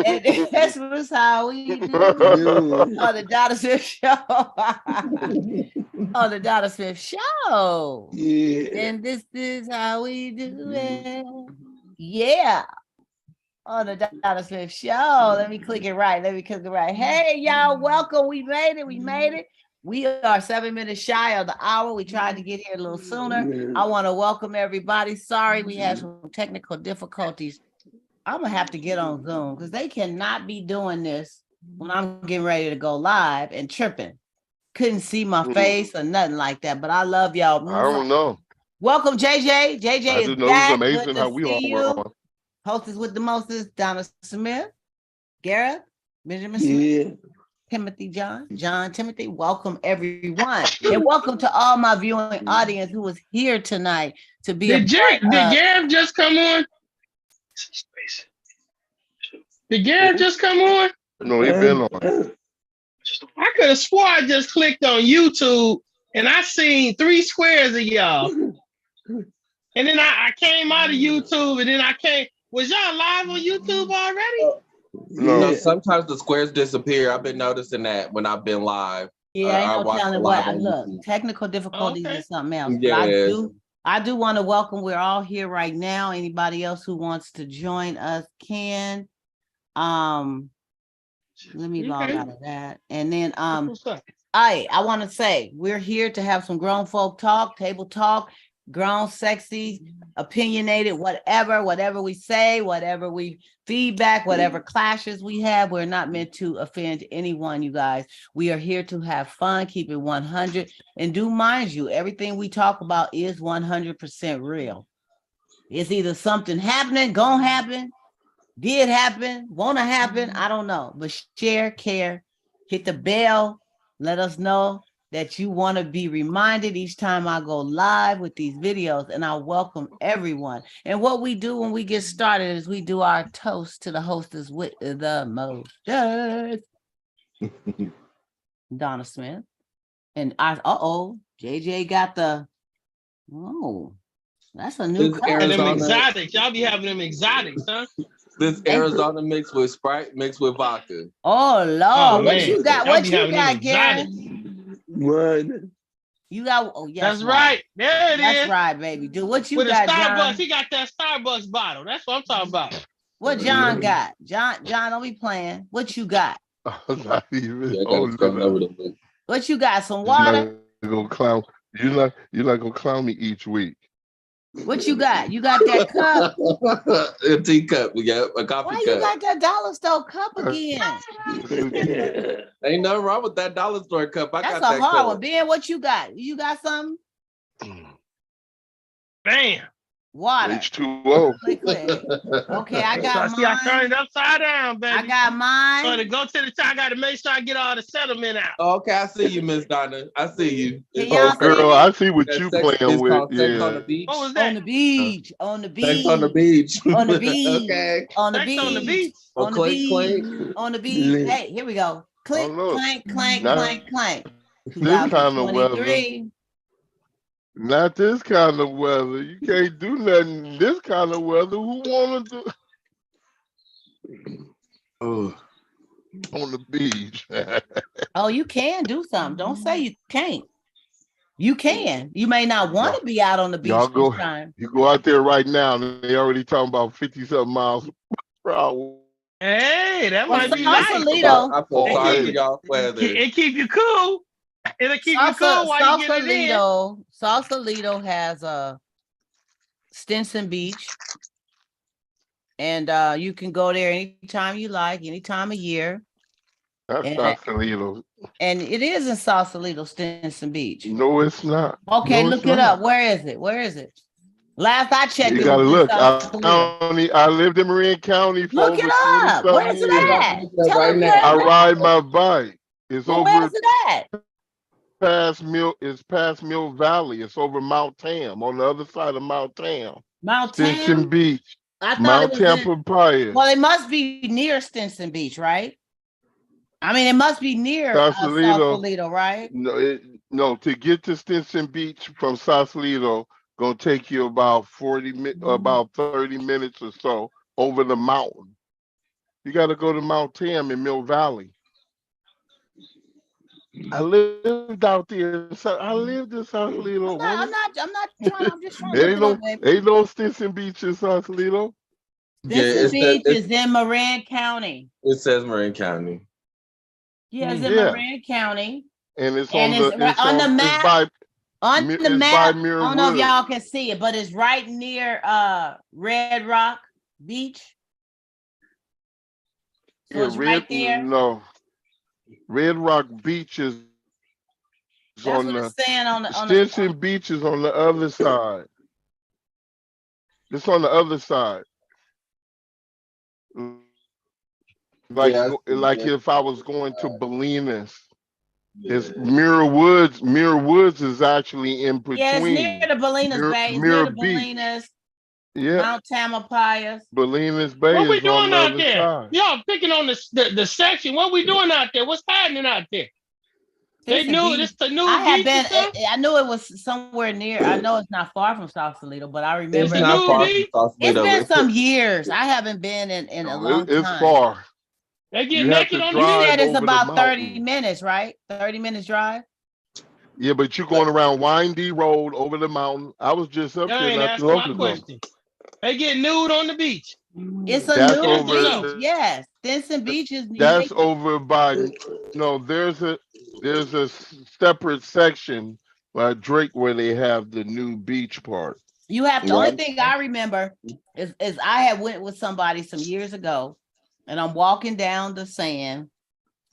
And this was how we do on the Donna Smith Show. On the Donna Smith Show. Yeah. And this is how we do it. Yeah. On the Donna Smith Show. Let me click it right. Let me click it right. Hey, y'all, welcome. We made it. We made it. We are 7 minutes shy of the hour. We tried to get here a little sooner. I want to welcome everybody. Sorry, we had some technical difficulties. I'm going to have to get on Zoom because they cannot be doing this when I'm getting ready to go live and tripping. Couldn't see my face or nothing like that, but I love y'all. I don't know. Welcome, JJ. JJ I is just know back. it's amazing Good how to we all see were you. on. Hostess with the mostest, Donna Smith, Garrett, Benjamin Smith, Timothy John, Timothy. Welcome, everyone. And welcome to all my viewing audience who was here tonight to be Did Garrett just come on? Did Garrett just come on? No, he been on. I could have swore I just clicked on YouTube and I seen 3 squares of y'all. And then I came out of YouTube and then I came. Was y'all live on YouTube already? No. Sometimes the squares disappear. I've been noticing that when I've been live. Yeah, I ain't no telling what. Look, YouTube. technical difficulties is something else. Yeah. But I do want to welcome. We're all here right now. Anybody else who wants to join us can. Let me log out of that. And then I want to say we're here to have some grown folk talk, table talk, grown, sexy, opinionated, whatever we say, whatever we feedback, whatever clashes we have. We're not meant to offend anyone, you guys. We are here to have fun, keep it 100. And do mind you, everything we talk about is 100% real. It's either something happening, gonna happen, did happen, wanna happen, I don't know. But share, care, hit the bell, let us know that you want to be reminded each time I go live with these videos, and I welcome everyone. And what we do when we get started is we do our toast to the hostess with the most. Donna Smith. And JJ got that's a new color. And them exotics. Y'all be having them exotics, huh? This Arizona mixed with Sprite, mixed with vodka. Oh, Lord. What you got? What you got, Garrett? What? You got, yes. That's right. There it is. That's right, baby. Dude, what you with got, a Starbucks, John? he got that Starbucks bottle. That's what I'm talking about. What John got? John, don't be playing. What you got? Not even. What you got? Some water? You're not gonna clown me each week. What you got? You got that cup? A teacup. We got a coffee Why cup. you got that dollar store cup again? Ain't nothing wrong with that dollar store cup. That's a hard one. Ben, what you got? You got something? Bam. Water. H2O. Okay, I got mine. I turned it upside down, baby. I got mine. So to go to the top, I got to make sure I get all the settlement out. Okay, I see you, Miss Donna. I see you. Girl, I see what you playing with. Yeah. On the beach. What was that? On the beach. On the beach. Sex on the beach. On the beach. Okay. On the Sex beach. on the beach. On the Clink, beach. clink. On the beach. Hey, here we go. Click, clank, clank, clank, clank. This kind of weather. Not this kind of weather. You can't do nothing in this kind of weather. Who want to do? On the beach. Oh, you can do something. Don't say you can't. You can. You may not want to be out on the beach this time. You go out there right now, and they already talking about 50-something miles per hour. Hey, that might be nice. I feel sorry for y'all weather. It keep you cool. It'll keep you cool while you get it in. Sausalito has a Stinson Beach, and you can go there anytime you like, any time of year. That's Sausalito. And it is in Sausalito, Stinson Beach. No, it's not. Okay, look it up. Where is it? Where is it? Last I checked, you gotta look. I lived in Marin County for look it up. Where's it at? I ride my bike. It's over. Where's it at? Past Mill Valley. It's over Mount Tam, on the other side of Mount Tam. Mount Tam? Stinson Beach. Mount Tampa Papaya. Well, it must be near Stinson Beach, right? I mean, it must be near Sausalito, right? No, to get to Stinson Beach from Sausalito, gonna take you about 30 minutes or so over the mountain. You got to go to Mount Tam in Mill Valley. I lived out there. So I lived in Sausalito. I'm not trying. I'm just trying to look Ain't it no, up, baby. ain't no Stinson Beach in Sausalito. Stinson Beach is in Marin County. It says Marin County. Yeah, it's in Marin County. And it's on the map. On the map, I don't know if y'all can see it, but it's right near Red Rock Beach. So it's right there. No, Red Rock Beach is on the Stinson Beach is on the other side. It's on the other side. Like if I was going to Bolinas. It's Mirror Woods. Mirror Woods is actually in between. Yeah, it's near the Bolinas Bay. It's near the Bolinas. Yeah. Mount Tamalpayas. Bolinas Bay. What we doing out there? Y'all picking on the section. What we doing out there? What's happening out there? They knew this the new. I knew it was somewhere near. I know it's not far from Sausalito, but I remember it's not far from Sausalito. It's been some years. I haven't been in a long time. It's far. They get naked on the internet. It's about 30 minutes, right? 30 minutes drive. Yeah, but you're going around Windy Road over the mountain. I was just up there not too long ago. They get nude on the beach. It's a nude beach. Yes, Stinson Beach is. That's over by. No, there's a separate section by Drake where they have the new beach part. You have the only thing I remember is I had went with somebody some years ago. And I'm walking down the sand,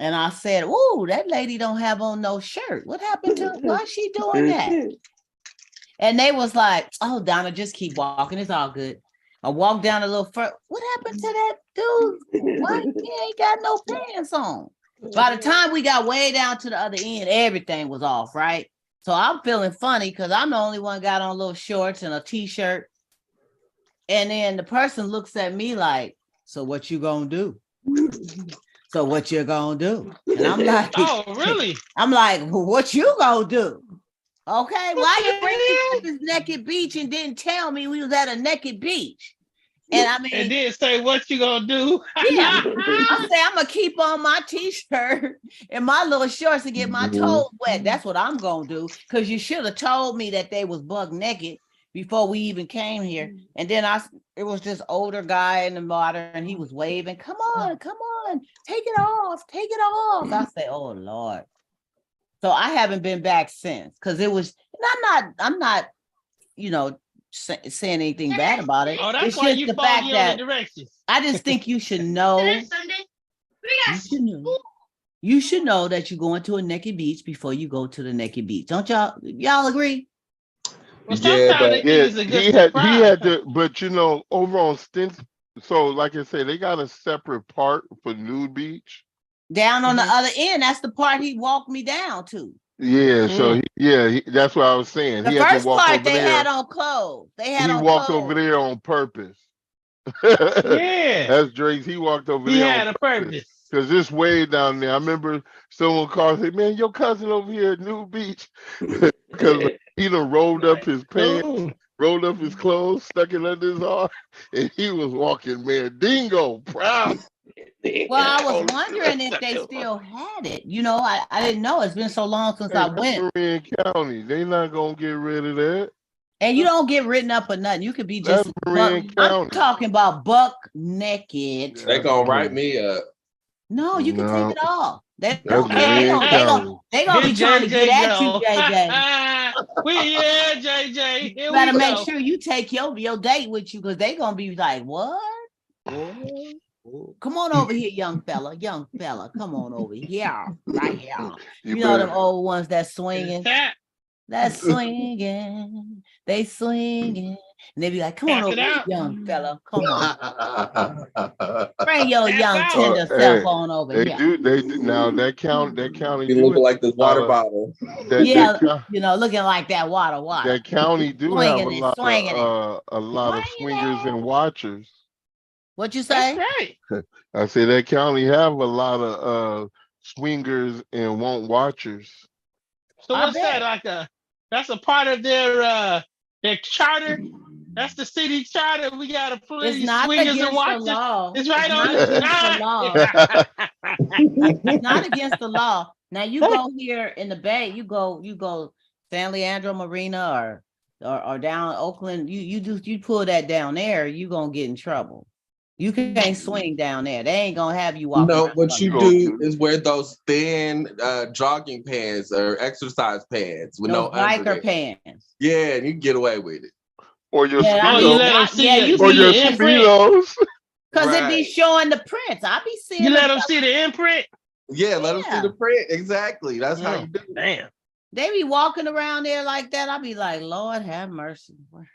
and I said, "Ooh, that lady don't have on no shirt. What happened to her? Why is she doing that?" And they was like, "Oh, Donna, just keep walking. It's all good." I walked down a little further. What happened to that dude? Why he ain't got no pants on? By the time we got way down to the other end, everything was off, right? So I'm feeling funny because I'm the only one got on little shorts and a t-shirt. And then the person looks at me like, "So what you gonna do?" So what you gonna do? And I'm like, "Oh, really?" I'm like, well, "What you gonna do?" Okay, why you bring me to this naked beach and didn't tell me we was at a naked beach? And I mean, and then say, "What you gonna do?" Yeah, I say I'm gonna keep on my t-shirt and my little shorts to get my toes wet. That's what I'm gonna do. Because you should have told me that they was buck naked before we even came here. And then it was this older guy in the water and he was waving, come on, take it off. I say, "Oh Lord." So I haven't been back since because it was, and I'm not, saying anything bad about it. Oh, that's it's why just you the fact that directions. I just think you should know. You should know that you're going to a naked beach before you go to the naked beach. Don't y'all agree? Well, he had to, but over on Stinson. So, like I said, they got a separate part for nude beach. Down on the other end, that's the part he walked me down to. Yeah, so that's what I was saying. The first part they had on clothes. He walked over there on purpose. Yeah, that's Drake. He walked over there. He had a purpose. Because it's way down there. I remember someone called and said, "Man, your cousin over here at New Beach." Because he done rolled up his pants, rolled up his clothes, stuck it under his arm, and he was walking, man, dingo, proud. Well, I was wondering if they still had it. I didn't know. It's been so long since I went. Marin County, they not gonna get rid of that. And you don't get written up or nothing. You could be just I'm talking about buck naked. They gonna write me up. No, you can take it off. They gonna be trying to get at you, JJ. JJ. You better make sure you take your date with you because they gonna be like, "What? Come on over here, young fella. Come on over here, right here." You know them old ones that swinging. That's swinging. They swinging. And they be like, "Come on over here, young fella. Come on. Bring your young tender self on over here." They do. Now that county. You look like this water bottle. Looking like that water. That county do have a lot of swingers and watchers. What you say? That's right. I say that county have a lot of swingers and watchers. So what's that? That's a part of their charter? That's the city charter. We gotta play It's not swingers against and watch the law. It's right It's on not the against the law. side. It's not against the law. Now you go here in the Bay, you go San Leandro Marina or down Oakland, you pull that down there, you gonna get in trouble. You can't swing down there. They ain't gonna have you walking. No, around what like you that. do is wear those thin jogging pants or exercise pants with Those no underwear. biker pants. Yeah, and you can get away with it. Or your Yeah, Oh, you Speedos. let them see Yeah, your, you Or see your your imprint. Speedos. Cause it be Right. showing the prints. I be seeing You let them them see the imprint. Yeah, let them see Yeah. the print. Exactly. That's how you do it. Damn. They be walking around there like that. I be like, Lord have mercy. What's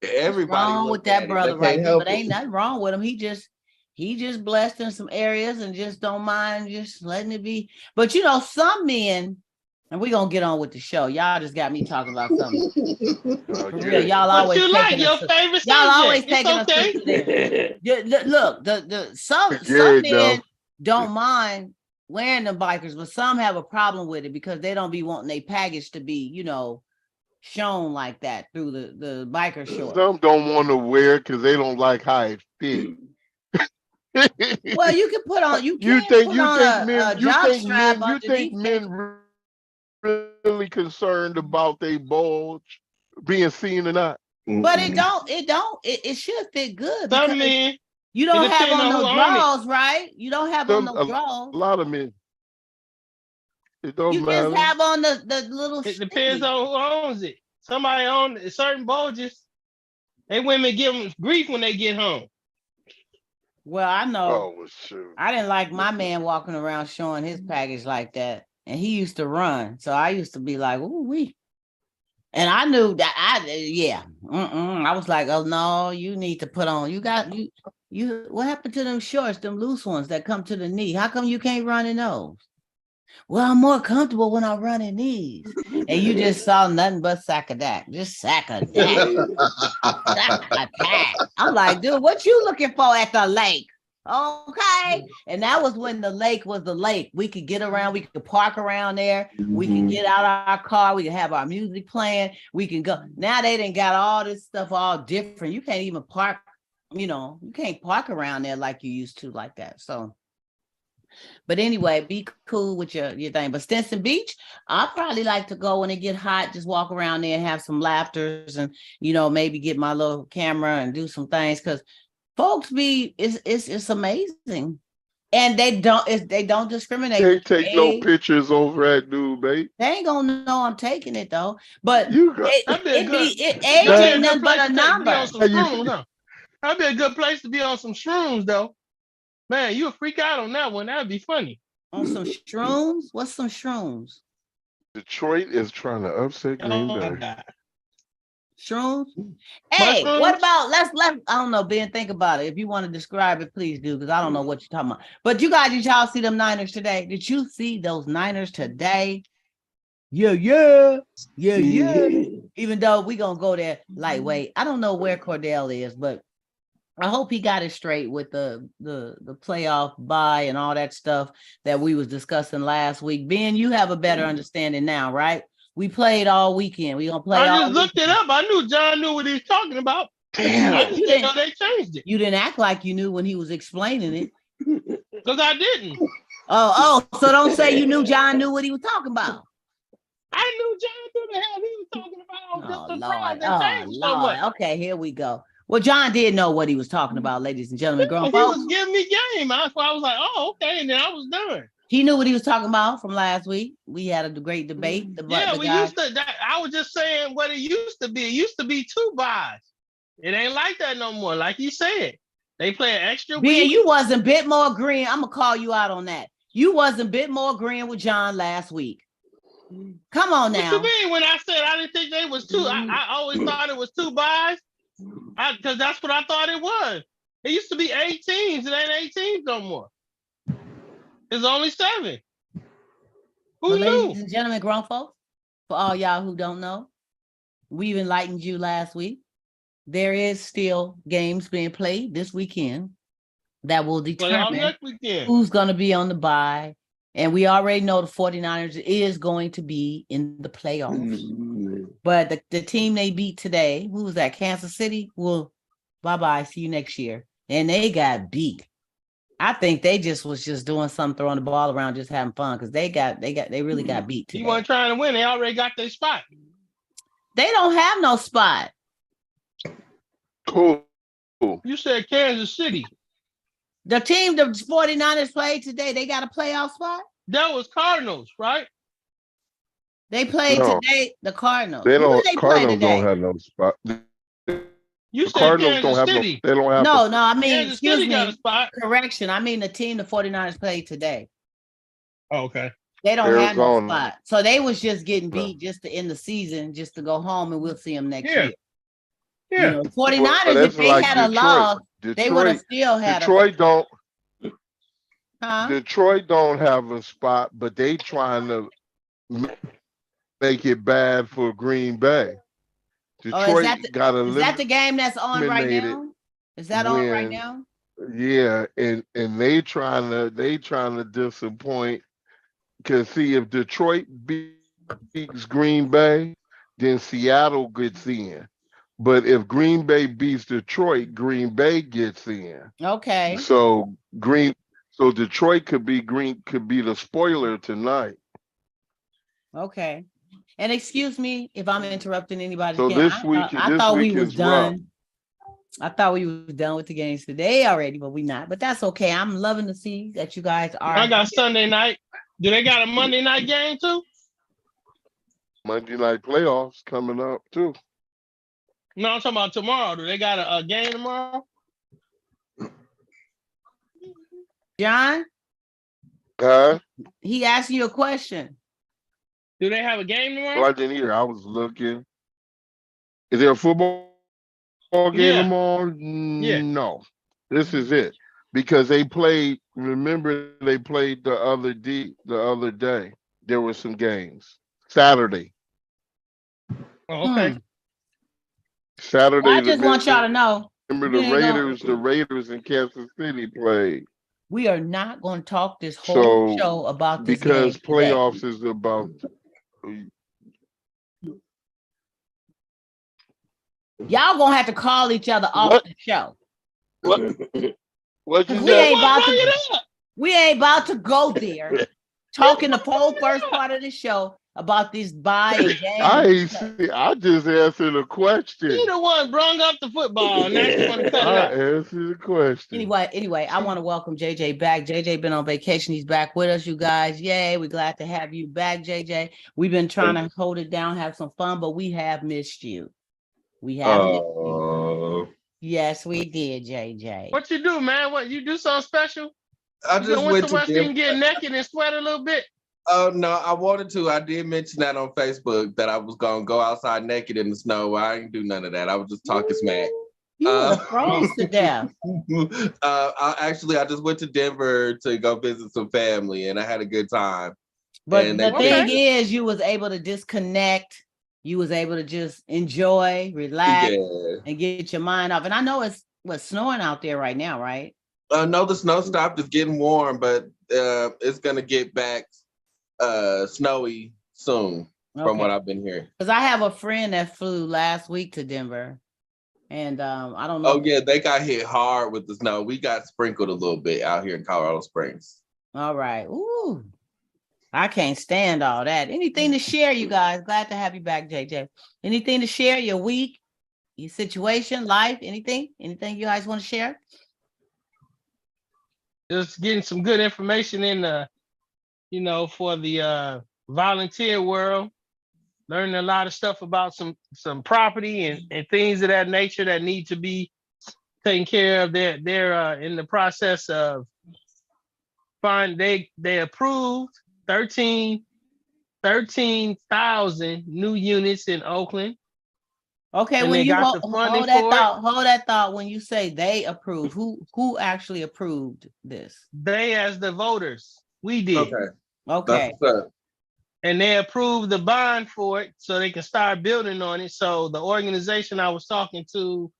Everybody wrong look with that at it. brother They right can't there? help But ain't it. nothing wrong with him. He just blessed in some areas and just don't mind just letting it be. But you know, some men, and we gonna get on with the show. Y'all just got me talking about something. For real, y'all What always you like? taking Your us. favorite Y'all subject. always It's taking us okay. to there. Yeah, look, some Gary, men don't mind wearing the bikers, but some have a problem with it because they don't be wanting their package to be, you know, shown like that through the biker shorts. Some don't want to wear it because they don't like how it fits. Well, you can put on, you You can think put you on think a men you jock think strap men you think underneath. men really concerned about their bulge being seen or not? But it should fit good Some because men. you don't It have depend on on who no own it. drawers, right? You don't have on no A drawers. lot of men. It don't You matter. just have on the little. It depends shitty. on who owns it. Somebody owns certain bulges. They women give them grief when they get home. Well, I know. Oh, shoot. I didn't like my man walking around showing his package like that, and he used to run. So I used to be like, "Ooh wee," and I knew that I was like, "Oh no, you need to put on. You. What happened to them shorts, them loose ones that come to the knee? How come you can't run in those?" Well, I'm more comfortable when I run in these. And you just saw nothing but sack-a-dack. Just sack-a-dack. Sack-a-dack. I'm like, dude, what you looking for at the lake? Okay. And that was when the lake was the lake. We could get around, we could park around there, we could get out of our car, we could have our music playing, we can go. Now they done got all this stuff all different. You can't even park, you can't park around there like you used to like that. So but anyway, be cool with your thing. But Stinson Beach, I'd probably like to go when it get hot, just walk around there and have some laughters and, maybe get my little camera and do some things. Because folks it's amazing. And they don't discriminate. They take no pictures over at Dude Bait. They ain't gonna know I'm taking it though. But That'd be age ain't nothing but a number. That'd be a good place to be on some shrooms though. Man, you a freak out on that one. That'd be funny. On some shrooms? What's some shrooms? Detroit is trying to upset Green Bay. Shrooms? Hey, what about let's I don't know, Ben, think about it. If you want to describe it, please do, because I don't know what you're talking about. But you guys, did y'all see them Niners today? Did you see those Niners today? Yeah. Even though we gonna go there lightweight. I don't know where Cordell is, but I hope he got it straight with the playoff bye and all that stuff that we was discussing last week. Ben, you have a better understanding now, right? We played all weekend. We gonna play. I just looked it up. I knew John knew what he was talking about. Damn. I just didn't know they changed it. You didn't act like you knew when he was explaining it. Because I didn't. Oh, so don't say you knew John knew what he was talking about. I knew John knew the hell he was talking about. I'm just surprised Lord. they changed so much. Okay, here we go. Well, John did know what he was talking about, ladies and gentlemen. Grown He folks. was giving me game. I was like, oh, okay. And then I was done. He knew what he was talking about from last week. We had a great debate. I was just saying what it used to be. It used to be 2 buys. It ain't like that no more. Like you said, they play an extra week. Ben, you wasn't a bit more agreeing. I'm going to call you out on that. You wasn't a bit more agreeing with John last week. Come on now. What you mean when I said I didn't think they was 2? I always thought it was 2 buys. Because that's what I thought it was. It used to be 8 teams. It ain't 8 teams no more. It's only 7. Who knew? Ladies and gentlemen, grown folks, for all y'all who don't know, we've enlightened you last week. There is still games being played this weekend that will determine who's going to be on the bye. And we already know the 49ers is going to be in the playoffs. But the team they beat today, who was that? Kansas City? Well, bye-bye. See you next year. And they got beat. I think they was just doing something, throwing the ball around, just having fun because they really got beat today. You weren't trying to win. They already got their spot. They don't have no spot. Cool. You said Kansas City. The team the 49ers played today, they got a playoff spot? That was Cardinals, right? They played today, the Cardinals. They Who don't. did they play Cardinals today? don't have no spot. You The said Cardinals Kansas don't have City. no. They don't have. No, I mean, Kansas excuse City got a me. spot. Correction. I mean the team the 49ers played today. Oh, okay. They don't have no Arizona. spot. So they was just getting beat just to end the season, just to go home, and we'll see them next year. Yeah. You know, 49ers, Well, if they had a loss, they would have still had Detroit don't. Huh? Detroit don't have a spot, but they trying to make it bad for Green Bay. Detroit got Is that the game that's on right now? Is that on right now? Yeah, and they trying to disappoint. Because see, if Detroit beats Green Bay, then Seattle gets in. But if Green Bay beats Detroit, Green Bay gets in. Okay. So Detroit could be the spoiler tonight. Okay. And excuse me if I'm interrupting anybody. So again. I thought we was done. I thought we was done with the games today already, but we not. But that's okay. I'm loving to see that you guys are. I got Sunday night. Do they got a Monday night game too? Monday night playoffs coming up too. No, I'm talking about tomorrow. Do they got a game tomorrow? John? Huh? He asked you a question. Do they have a game tomorrow? Well, I didn't hear. I was looking. Is there a football game tomorrow? Yeah. No. This is it. Because they played, remember they played the other day. There were some games. Saturday. Oh, okay. Saturday. Well, I just want y'all to know. Remember the Raiders in Kansas City played. We are not going to talk this whole show about this because game playoffs today. is about. Y'all gonna have to call each other off the show. What you We ain't about to go there. Talking the whole first part of the show about these buying games. I just answered a question. You the one brung up the football, and now you want to cut it out. I answered the question. Anyway, I want to welcome JJ back. JJ been on vacation. He's back with us, you guys. Yay, we're glad to have you back, JJ. We've been trying to hold it down, have some fun, but we have missed you. We have missed you. Yes, we did, JJ. What you do, man? What you do something special? I just went to West and get naked and sweat a little bit. Oh no, I wanted to. I did mention that on Facebook that I was gonna go outside naked in the snow. I didn't do none of that. I was just talking smack. You were froze to death. I just went to Denver to go visit some family, and I had a good time. But the thing is, you was able to disconnect. You was able to just enjoy, relax, and get your mind off. And I know it's snowing out there right now, right? No, the snow stopped. It's getting warm, but it's gonna get back snowy soon, from what I've been hearing. Because I have a friend that flew last week to Denver, and I don't know. Oh yeah, they got hit hard with the snow. We got sprinkled a little bit out here in Colorado Springs. All right. Ooh, I can't stand all that. Anything to share, you guys? Glad to have you back, JJ. Anything to share? Your week, your situation, life, anything? Anything you guys want to share? Just getting some good information in for the volunteer world. Learning a lot of stuff about some property and things of that nature that need to be taken care of. They're in the process of they approved 13,000 new units in Oakland. Okay, and when you hold that thought, when you say they approve, who actually approved this? They, as the voters, we did. Okay. And they approved the bond for it so they can start building on it. So the organization I was talking to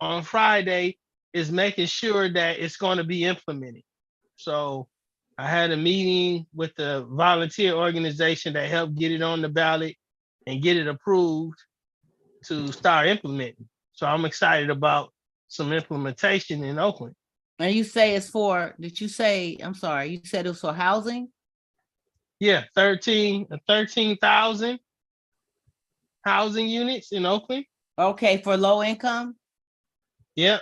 on Friday is making sure that it's going to be implemented. So I had a meeting with the volunteer organization that helped get it on the ballot and get it approved. to start implementing. So I'm excited about some implementation in Oakland. And you say it's for, did you say, I'm sorry, you said it was for housing? Yeah, 13,000 housing units in Oakland. Okay, for low income? Yep.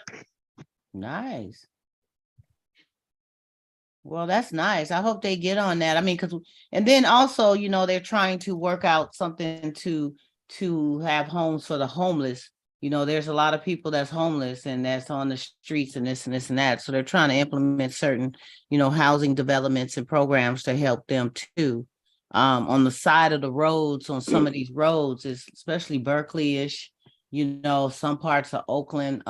Nice. Well, that's nice. I hope they get on that. I mean, and then also, you know, they're trying to work out something to have homes for the homeless. You know, there's a lot of people that's homeless and that's on the streets and this and this and that. So they're trying to implement certain, you know, housing developments and programs to help them too. On the side of the roads, on some of these roads, especially Berkeley-ish, you know, some parts of Oakland,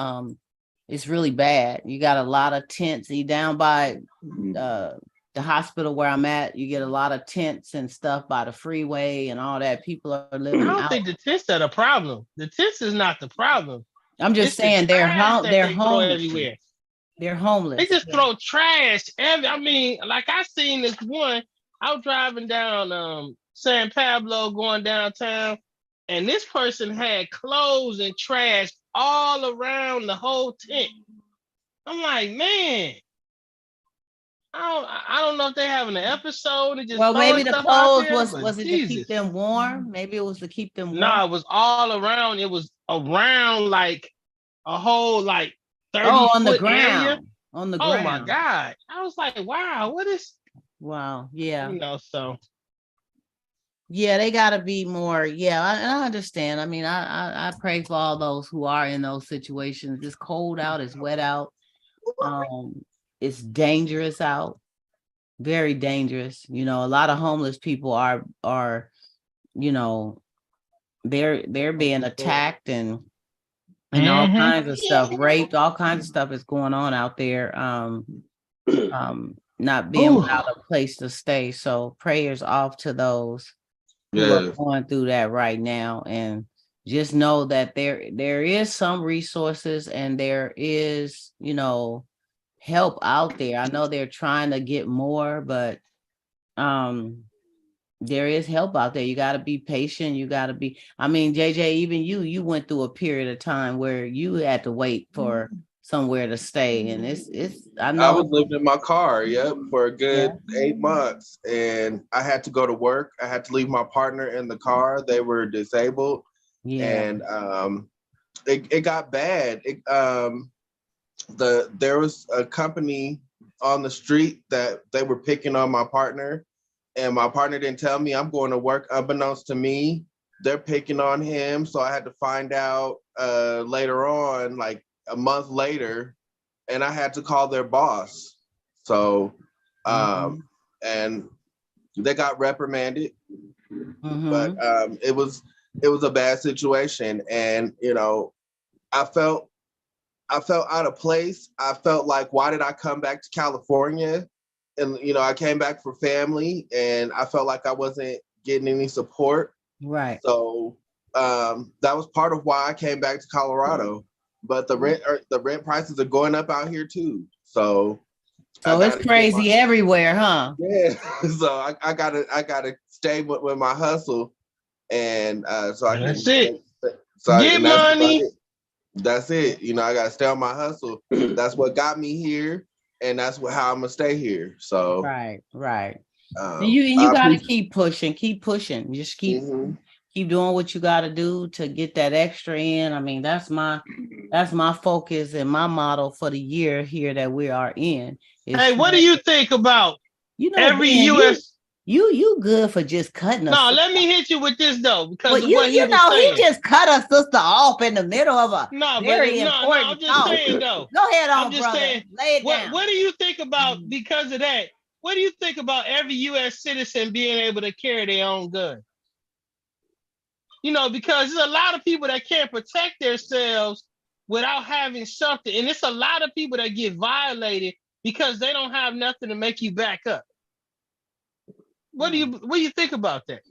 it's really bad. You got a lot of tents. You down by the hospital where I'm at, you get a lot of tents and stuff by the freeway and all that. People are living I don't out. think the tents are the problem. The tents is not the problem. I'm just saying they're homeless. Everywhere. They're homeless. They just throw trash. I mean, like I seen this one. I was driving down San Pablo going downtown, and this person had clothes and trash all around the whole tent. I'm like, man, I don't know if they're having an episode. And just well, maybe the clothes was it Jesus. To keep them warm? Maybe it was to keep them warm. No, it was all around. It was around like a whole like 30 on the foot ground. area. On the ground. Oh my God. I was like, wow, what is? Wow. Yeah. You know, so. Yeah, they got to be more. Yeah, I understand. I mean, I pray for all those who are in those situations. It's cold out. It's wet out. It's dangerous out. Very dangerous. You know, a lot of homeless people are, you know, they're being attacked and all kinds of stuff, raped. All kinds of stuff is going on out there. Not being without a place to stay. So prayers off to those who are going through that right now, and just know that there is some resources and there is, you know, help out there. I know they're trying to get more, but there is help out there. You got to be patient. You got to be, I mean, JJ, even you went through a period of time where you had to wait for somewhere to stay, and it's I know I was living in my car, for a good 8 months, and I had to go to work. I had to leave my partner in the car. They were disabled, and it got bad. There was a company on the street that they were picking on my partner, and my partner didn't tell me. I'm going to work unbeknownst to me. They're picking on him, so I had to find out later on, like a month later, and I had to call their boss. So, and they got reprimanded, but it was a bad situation, and you know, I felt out of place. I felt like, why did I come back to California? And you know, I came back for family, and I felt like I wasn't getting any support. Right. So that was part of why I came back to Colorado. But the rent prices are going up out here too. So it's crazy everywhere, huh? Yeah. So I gotta stay with my hustle, and so I That's can. it. So Get money. That's it. You know, I gotta stay on my hustle. That's what got me here, and that's how I'm gonna stay here. So right. You gotta keep pushing. Just keep doing what you gotta do to get that extra in. I mean, that's my focus and my motto for the year here that we are in. Hey, what do you think about every Ben, U.S. You good for just cutting us? No, let me hit you with this though, because he just cut a sister off in the middle of a very important. I'm just saying though. Go ahead on, I'm just brother. saying. Lay it down. What do you think about because of that? What do you think about every U.S. citizen being able to carry their own gun? You know, because there's a lot of people that can't protect themselves without having something, and it's a lot of people that get violated because they don't have nothing to make you back up. What do you think about that?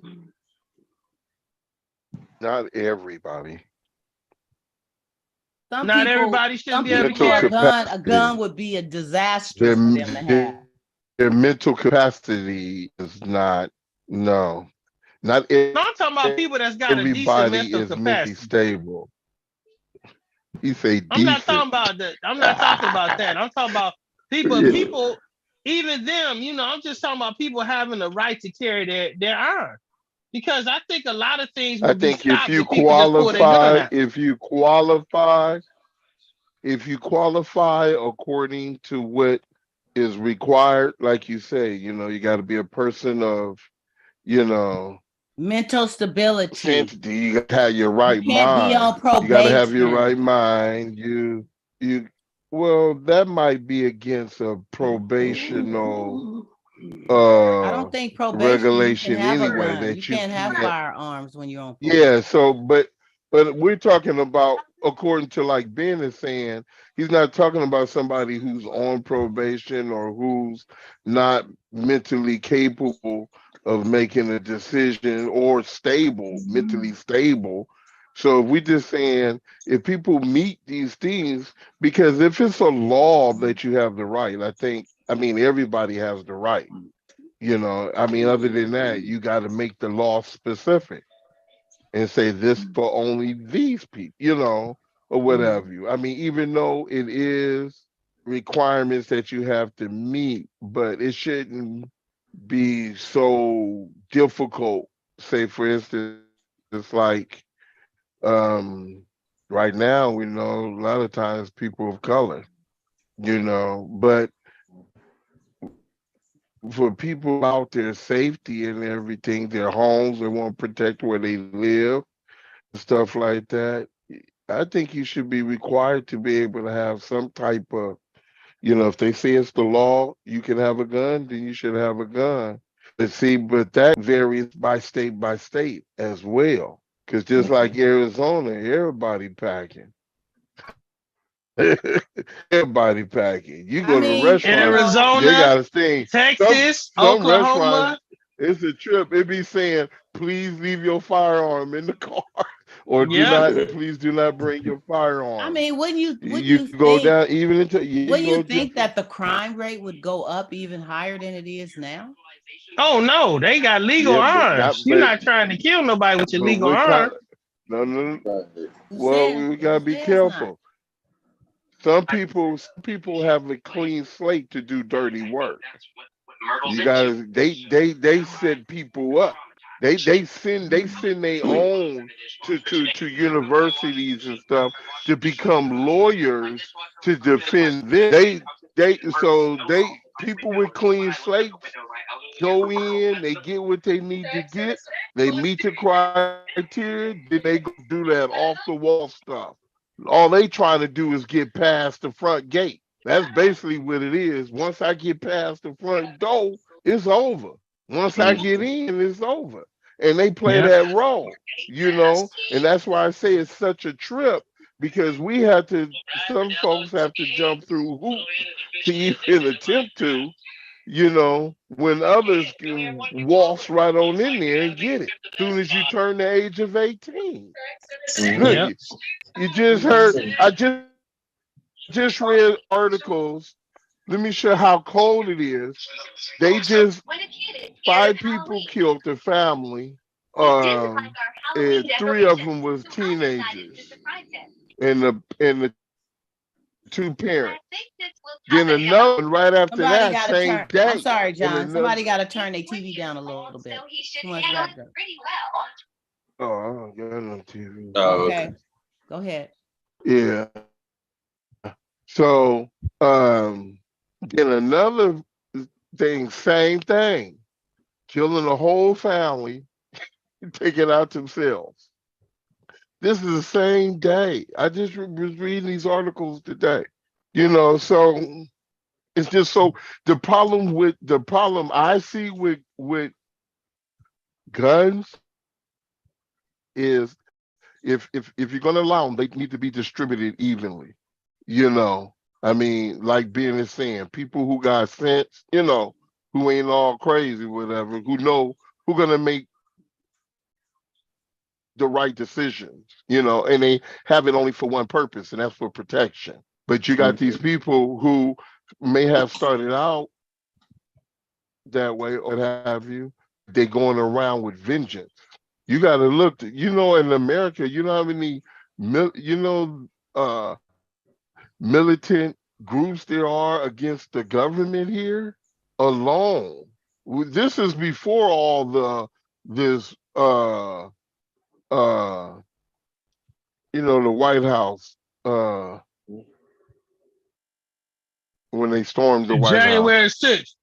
Not everybody. Not everybody should be able to carry a gun would be a disaster for them to have. Their mental capacity is not, no. Not No, I'm talking about people that's got a decent everybody mental is mentally capacity. stable. You say I'm not decent. talking about that. I'm not talking about that. I'm talking about Yeah. people, even them, I'm just talking about people having the right to carry their arm. Because I think a lot of things I would be think if stopped you if people just pull their gun qualify, out. if you qualify according to what is required, like you say, you got to be a person of, mental stability. sanctity. You got to have your right You can't be mind. on probation. You got to have your right mind. Well, that might be against a probational I don't think probation regulation you can have anyway, a gun. that You you can't have can't. firearms when you're on probation. Yeah, so but we're talking about, according to like Ben is saying, he's not talking about somebody who's on probation or who's not mentally capable of making a decision or mentally stable. So if we just saying, if people meet these things, because if it's a law that you have the right, I mean everybody has the right. I mean, other than that, you got to make the law specific and say this for only these people, or whatever you. I mean, even though it is requirements that you have to meet, but it shouldn't be so difficult. Say, for instance, it's like right now, we know a lot of times people of color, but for people out there, safety and everything, their homes, they want to protect where they live, stuff like that. I think you should be required to be able to have some type of, if they say it's the law, you can have a gun, then you should have a gun. But that varies by state as well. Because just like Arizona, everybody packing. Everybody packing. You go to a restaurant, they Arizona, got to stay. Texas, Some Oklahoma. restaurants, it's a trip. It be saying, please leave your firearm in the car, or please do not bring your firearm. I mean, wouldn't you go think, down even into wouldn't you think that the crime rate would go up even higher than it is now? Oh no, they got legal arms. You're not trying to kill nobody with your legal arm. No. Well, we gotta be careful. Some people have a clean slate to do dirty work. You guys, they set people up. They send their own to universities and stuff to become lawyers to defend them. They people with clean slates go in, they get what they need to get, they meet the criteria, then they go do that off the wall stuff. All they trying to do is get past the front gate. That's basically what it is. Once I get past the front door, it's over. Once I get in, it's over. And they play that role, and that's why I say it's such a trip, because some folks have to jump through hoops to even attempt to, when others can waltz right on in there and get it as soon as you turn the age of 18. Yep. You just heard, I just read articles. Let me show how cold it is. They just 5 people killed their family. And 3 of them was teenagers, and the 2 parents. Then another one right after that same day. I'm sorry, John. Somebody got to turn their TV down a little bit. Too much background. Oh, I don't got no TV. Oh, okay. Go ahead. Yeah. So, then another thing, same thing, killing the whole family, taking out themselves. This is the same day. I just was reading these articles today. So it's just so the problem I see with guns is if you're gonna allow them, they need to be distributed evenly. I mean, like Ben is saying, people who got sense, who ain't all crazy, whatever, who gonna make the right decisions, and they have it only for one purpose, and that's for protection. But you got these people who may have started out that way or what have you, they're going around with vengeance. You got to look, in America, you know how many, militant groups there are against the government here alone. This is before all this, the White House, when they stormed the White House. January 6th.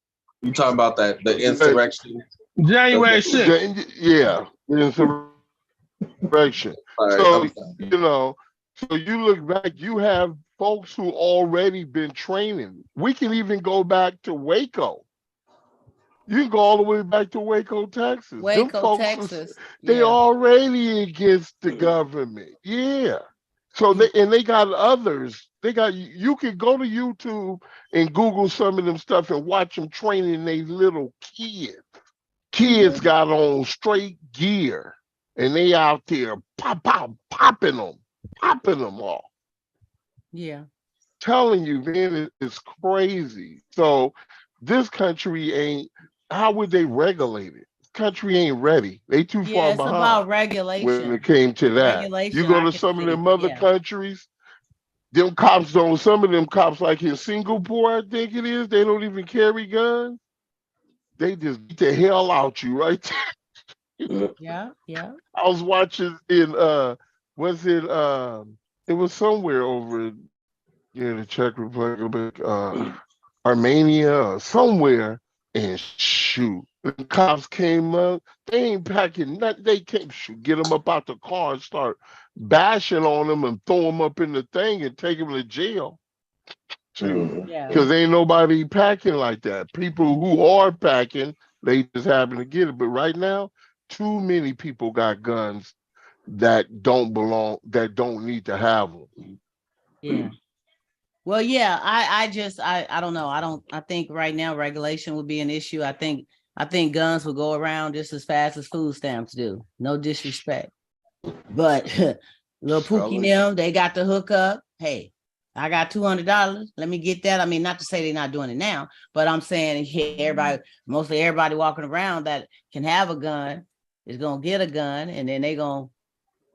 You talking about the insurrection? January 6th. Yeah, the insurrection. Sorry, So you look back, you have folks who already been training. We can even go back to Waco. You can go all the way back to Waco, Texas. Waco, Texas. They already against the government. Yeah. So they got others. You can go to YouTube and Google some of them stuff and watch them training they little kids. Kids got on straight gear and they out there popping them off. Yeah. Telling you, man, it's crazy. So this country how would they regulate it? This country ain't ready. They too far behind. It's about regulation. When it came to that. You go to some of them other countries, some of them cops like in Singapore, I think it is, they don't even carry guns. They just get the hell out you right there. Yeah. I was watching in it was somewhere over in the Czech Republic, Armenia or somewhere, and shoot, the cops came up, they ain't packing nothing, they can't get them up out the car and start bashing on them and throw them up in the thing and take them to jail. Because ain't nobody packing like that. People who are packing, they just happen to get it. But right now, too many people got guns that don't belong, that don't need to have them. Yeah. Well, yeah, I don't know. I think right now regulation would be an issue. I think guns will go around just as fast as food stamps do. No disrespect. But little Pookie them, they got the hook up. Hey, I got $200. Let me get that. I mean, not to say they're not doing it now, but I'm saying mostly everybody walking around that can have a gun is gonna get a gun, and then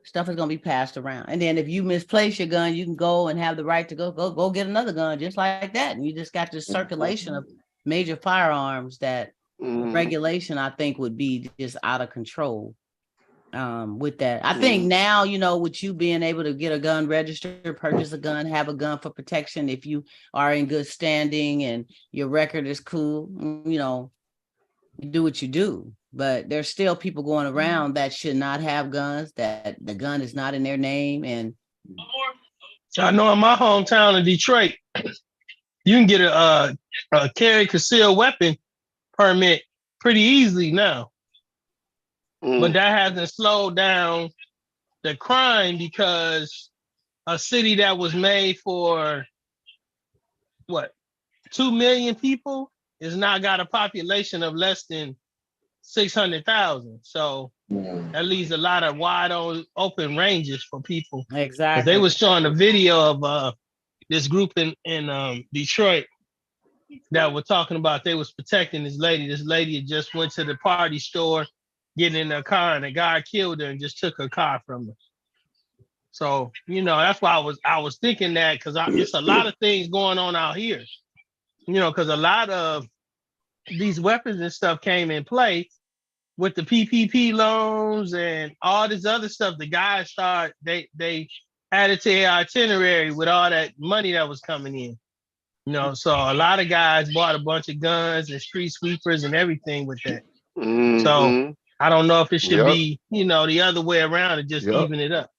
stuff is gonna be passed around. And then if you misplace your gun, you can go and have the right to go get another gun just like that. And you just got this circulation of major firearms that regulation, I think, would be just out of control. With that, I think now, with you being able to get a gun registered, purchase a gun, have a gun for protection, if you are in good standing and your record is cool, you do what you do. But there's still people going around that should not have guns, that the gun is not in their name. And I know in my hometown of Detroit, you can get a carry concealed weapon permit pretty easily now. But that hasn't slowed down the crime, because a city that was made for 2 million people is now got a population of less than 600,000. So that leaves a lot of wide open ranges for people. Exactly. They was showing a video of this group in Detroit that were talking about they was protecting this lady. This lady had just went to the party store, getting in her car, and a guy killed her and just took her car from her. So, that's why I was thinking that, because it's a lot of things going on out here, because a lot of these weapons and stuff came in play with the PPP loans and all this other stuff. The guys they added to their itinerary with all that money that was coming in. So a lot of guys bought a bunch of guns and street sweepers and everything with that. So I don't know if it should be, the other way around and just even it up.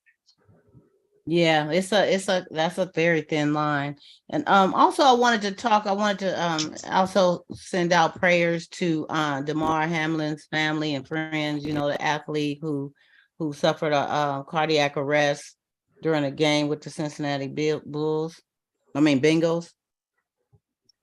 Yeah, that's a very thin line. And also I wanted to also send out prayers to Damar Hamlin's family and friends, the athlete who suffered a cardiac arrest during a game with the Cincinnati Bengals.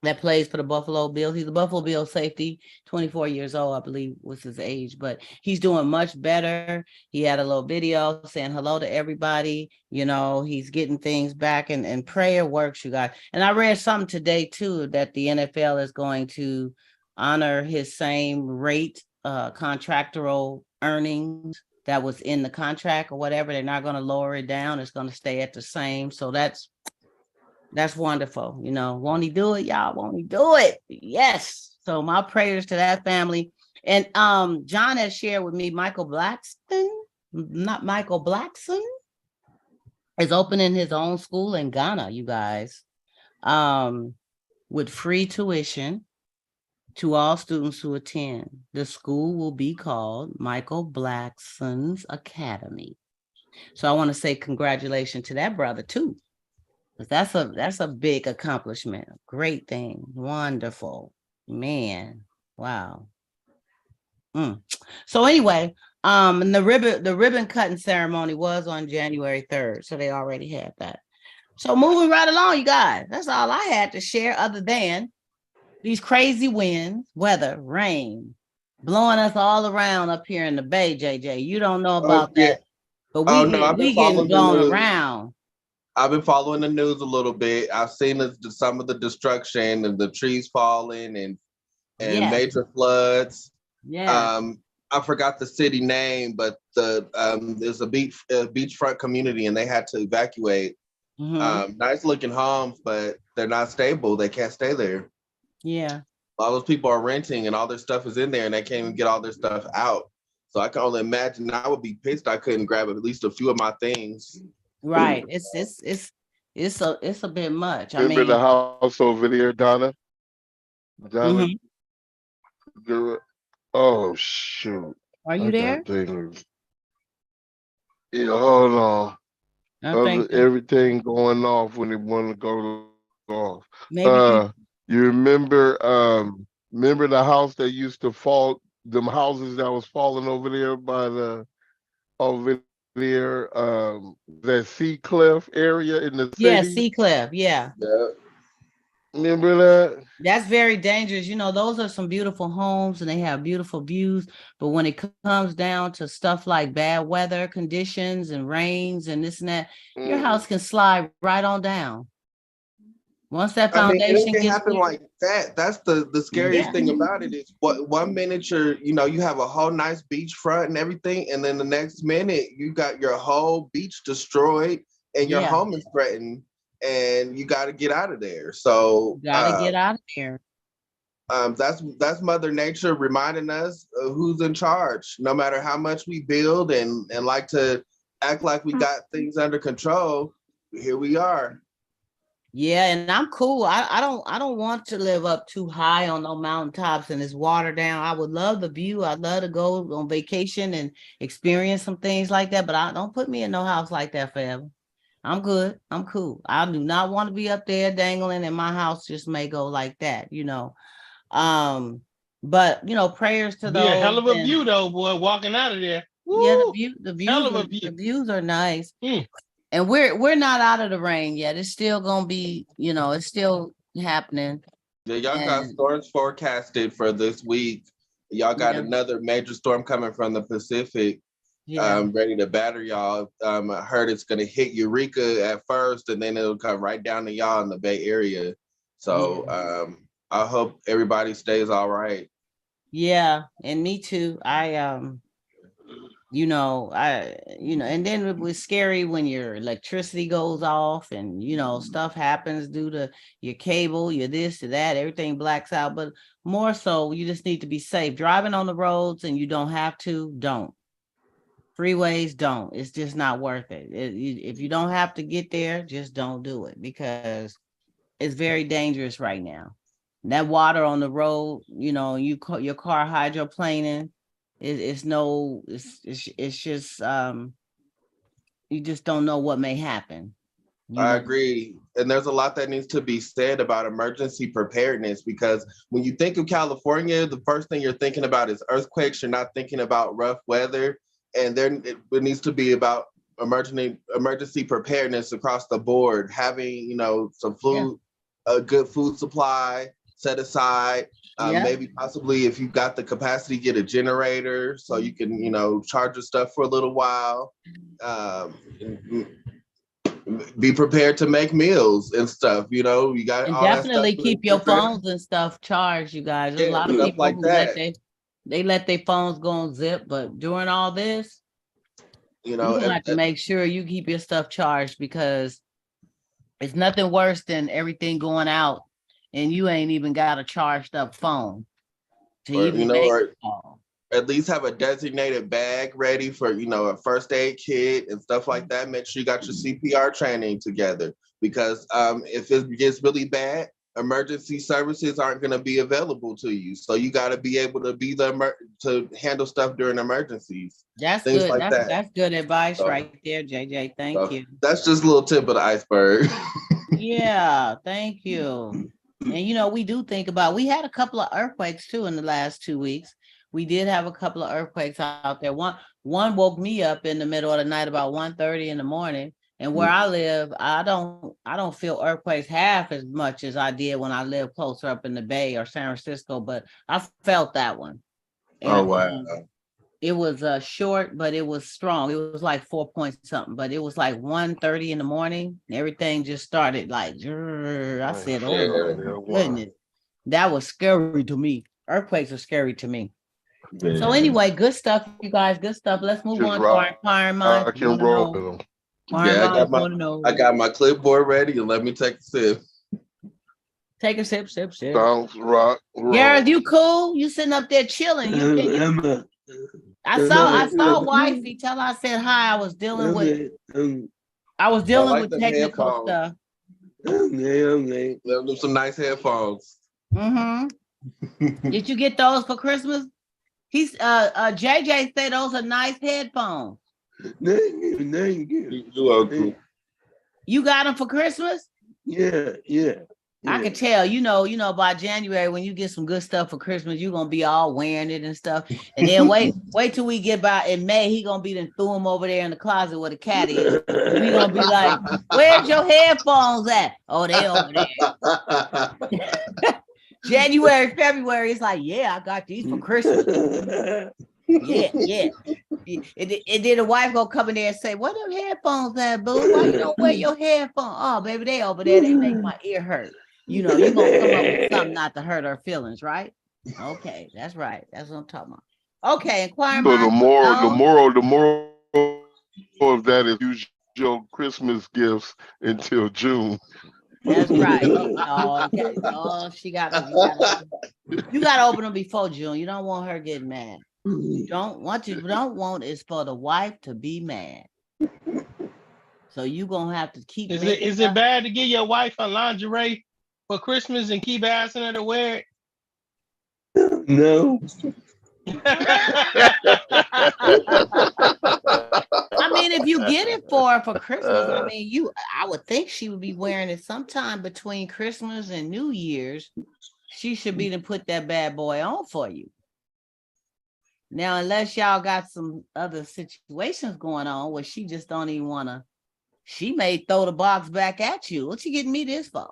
That plays for the Buffalo Bills. He's a Buffalo Bills safety, 24 years old, I believe was his age, but he's doing much better. He had a little video saying hello to everybody. He's getting things back, and prayer works, you guys. And I read something today too, that the NFL is going to honor his same rate contractual earnings that was in the contract or whatever. They're not going to lower it down. It's going to stay at the same. So that's wonderful. You know, won't he do it, y'all? Won't he do it? Yes. So my prayers to that family. And John has shared with me, Michael Blackson is opening his own school in Ghana, you guys, with free tuition to all students who attend. The school will be called Michael Blackson's Academy. So I want to say congratulations to that brother too. That's a big accomplishment. Great thing. Wonderful. Man. Wow. So anyway, and the ribbon cutting ceremony was on January 3rd. So they already had that. So moving right along, you guys. That's all I had to share other than these crazy winds, weather, rain, blowing us all around up here in the Bay, JJ. You don't know about that. But we getting blown around. I've been following the news a little bit. I've seen some of the destruction and the trees falling and major floods. Yeah. I forgot the city name, but there's a beachfront community and they had to evacuate. Nice looking homes, but they're not stable. They can't stay there. Yeah. All those people are renting and all their stuff is in there and they can't even get all their stuff out. So I can only imagine I would be pissed I couldn't grab at least a few of my things. Right. It's a bit much. Remember the house over there, Donna? Oh shoot. Are you there? Yeah, hold on. Everything going off when it want to go off. Maybe you remember the house that used to fall, them houses that was falling over there by that Sea Cliff area in the city? Yeah, Sea Cliff, yeah. Remember that? That's very dangerous. You know, those are some beautiful homes and they have beautiful views. But when it comes down to stuff like bad weather conditions and rains and this and that, your house can slide right on down. Once that foundation it can happen like that. That's the scariest thing about it is one minute you have a whole nice beachfront and everything, and then the next minute you got your whole beach destroyed and your home is threatened. And you got to get out of there. So get out of there. That's Mother Nature reminding us who's in charge. No matter how much we build and like to act like we got things under control, here we are. Yeah, and I'm cool. I don't want to live up too high on no mountaintops and it's water down. I would love the view. I'd love to go on vacation and experience some things like that. But don't put me in no house like that forever. I'm good. I'm cool. I do not want to be up there dangling and my house just may go like that, you know. But prayers to those. Yeah, hell of a view though, boy, walking out of there. Woo! Yeah, the views are nice. And we're not out of the rain yet. It's still gonna be, it's still happening. Yeah, y'all got storms forecasted for this week. Y'all got another major storm coming from the Pacific. Ready to batter y'all. I heard it's gonna hit Eureka at first, and then it'll come right down to y'all in the Bay Area. So I hope everybody stays all right. Yeah, and me too. And then it was scary when your electricity goes off and stuff happens due to your cable, your this to that, everything blacks out. But more so, you just need to be safe. Driving on the roads and you don't have to, don't. Freeways, don't. It's just not worth it. If you don't have to get there, just don't do it because it's very dangerous right now. That water on the road, your car hydroplaning, it's just you just don't know what may happen. I agree. And there's a lot that needs to be said about emergency preparedness because when you think of California, the first thing you're thinking about is earthquakes. You're not thinking about rough weather. And then it needs to be about emergency preparedness across the board, having, some food, a good food supply set aside, maybe possibly if you've got the capacity, get a generator so you can, charge your stuff for a little while. Be prepared to make meals and stuff, you got and all definitely that stuff keep your phones and stuff charged, you guys. There's a lot of people like that. They let their phones go on zip, but during all this, You know, you have to make sure you keep your stuff charged, because it's nothing worse than everything going out and you ain't even got a charged up phone to or, even make a or call. at least have a designated bag ready for, a first aid kit and stuff like that. Make sure you got your CPR training together, because if it gets really bad, emergency services aren't going to be available to you. So you got to be able to be to handle stuff during emergencies. That's Things good. like that. That's good advice So- right there, JJ. Thank you. That's just a little tip of the iceberg. Yeah, thank you. And we do think about, we had a couple of earthquakes too in the last 2 weeks. We did have a couple of earthquakes out there. One woke me up in the middle of the night about 1:30 in the morning. And where I live, I don't feel earthquakes half as much as I did when I lived closer up in the Bay or San Francisco, but I felt that one. Oh, And, wow. it was short, but it was strong. It was like 4 point something, but it was like 1:30 in the morning. Everything just started like, I said, oh my goodness. That was scary to me. Earthquakes are scary to me. Yeah. So anyway, good stuff, you guys. Good stuff. Let's move Just on to our inquiring minds. I can roll with them. I got my clipboard ready, and let me take a sip. Take a sip. Bounce, rock, roll. Gareth, you cool? You sitting up there chilling. I saw wifey. Tell her I said hi. I was dealing with the technical headphones. stuff. Let them some nice headphones. Mm-hmm. Did you get those for Christmas? He's JJ said those are nice headphones. Thank you. You got them for Christmas? Yeah. I can tell, by January, when you get some good stuff for Christmas, you're gonna be all wearing it and stuff. And then wait till we get by in May, he gonna be then threw them over there in the closet where the cat is. We gonna be like, where's your headphones at? Oh, they over there. January, February, it's like, yeah, I got these for Christmas. Yeah. And then the wife gonna come in there and say, what them headphones at, boo? Why you don't wear your headphones? Oh, baby, they over there, they make my ear hurt. You're gonna come up with something not to hurt her feelings, right? Okay, that's right. That's what I'm talking about. Okay, inquire. So the moral of that is use your Christmas gifts until June. That's right. She got you gotta open them before June. You don't want her getting mad. Don't want is for the wife to be mad. So you gonna have to keep. Is it bad to give your wife a lingerie for Christmas and keep asking her to wear it? No. I mean, if you get it for Christmas, I would think she would be wearing it sometime between Christmas and New Year's. She should be to put that bad boy on for you. Now, unless y'all got some other situations going on where she just don't even want to, she may throw the box back at you. What you getting me this for?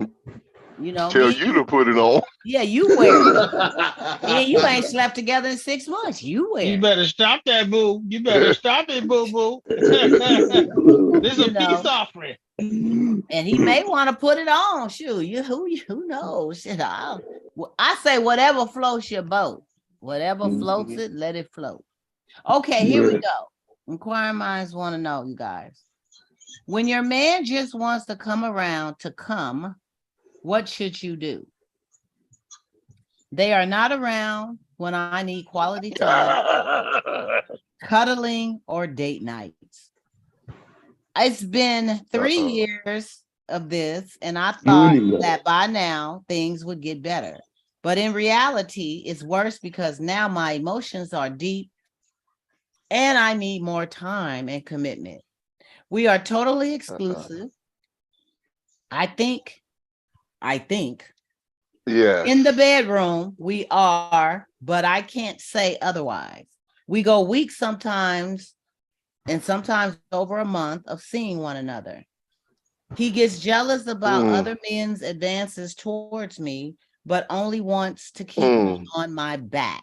Tell you to put it on. Yeah, you wear it. And you ain't slept together in 6 months. You wear it. You better stop that, boo. You better stop it, boo. This is a peace offering. And he may want to put it on. Shoot, who knows? Shit, I say whatever floats your boat. Whatever floats it, let it float. Okay, here we go. Inquiring minds want to know, you guys. When your man just wants to come around to come, what should you do? They are not around when I need quality time, cuddling, or date nights. It's been 3 years of this, and I thought that by now things would get better. But in reality, it's worse because now my emotions are deep and I need more time and commitment. We are totally exclusive. I think. Yeah. In the bedroom, we are, but I can't say otherwise. We go weeks sometimes, and sometimes over a month of seeing one another. He gets jealous about other men's advances towards me, but only wants to keep me on my back.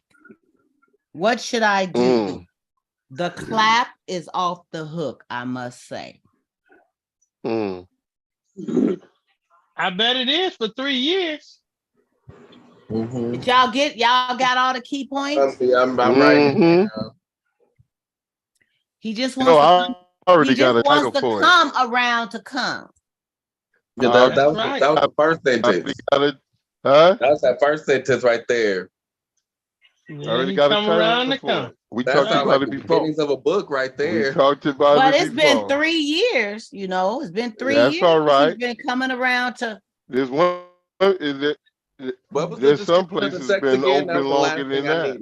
What should I do? The clap is off the hook, I must say. I bet it is for 3 years. Mhm. Did y'all got all the key points? I'm writing it down. He just You wants know, to I come, already he got just a title wants to for it. come around to come. Yeah, I that right. was the first already sentence. got it. Huh? That was that first sentence right there. I Yeah, already he got a come around title to for come. it. We That talked sounds about like it the before. beginnings of a book right We there. talked about But it it's been before. 3 years, you know, it's been 3 That's years. all right. He's been coming around to, There's one. Is it? What was the There's some description of the places sex been again? That open was the longer last than thing I that.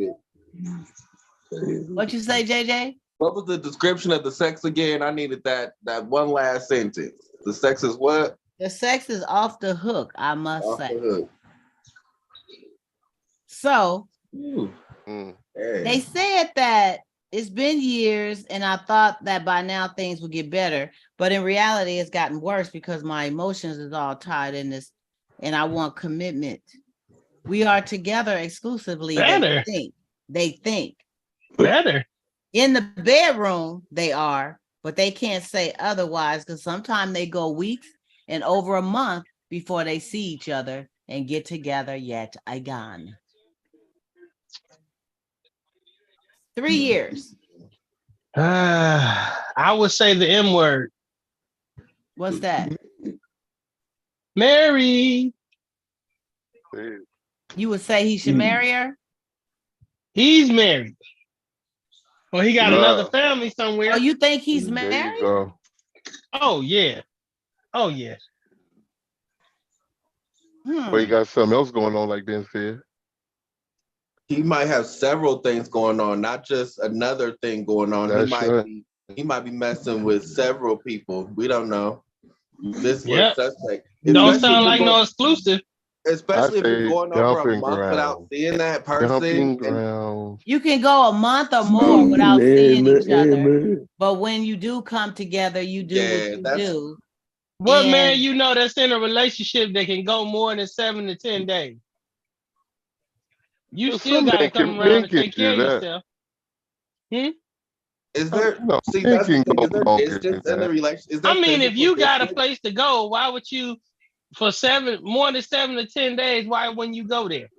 needed. what you say, JJ? What was the description of the sex again? I needed that one last sentence. The sex is what? The sex is off the hook, I must Off say. the hook. So Ooh, Mm. hey. they said that it's been years and I thought that by now things would get better, but in reality it's gotten worse because my emotions is all tied in this and I want commitment. We are together exclusively. Better. They think. Better. In the bedroom, they are, but they can't say otherwise because sometimes they go weeks and over a month before they see each other and get together yet again. 3 years. I would say the M word. What's that? Mary. You would say he should marry her? He's married. Well, he got another family somewhere. Oh, you think he's There you married? go. Oh yeah. Oh yeah. Well, you got something else going on, like Ben said. He might have several things going on, not just another thing going on. That's right. He might be messing with several people. We don't know. This Yep. was suspect. Don't Especially sound if like you're no going- exclusive. Especially if I you're say going over a dumping month without ground. seeing that person. Dumping and- ground. You can go a month or more without seeing each other, but when you do come together, you do what you do. What And- man you know that's in a relationship that can go more than 7 to 10 days? You Well, still some got to men come can- around men and can take care of do that. yourself. Is there? No, See, men that's the can thing. go Is there longer distance than in the that. relationship? Is there I mean, if physical you got a distance? place to go, why would you for more than 7 to 10 days? Why wouldn't you go there?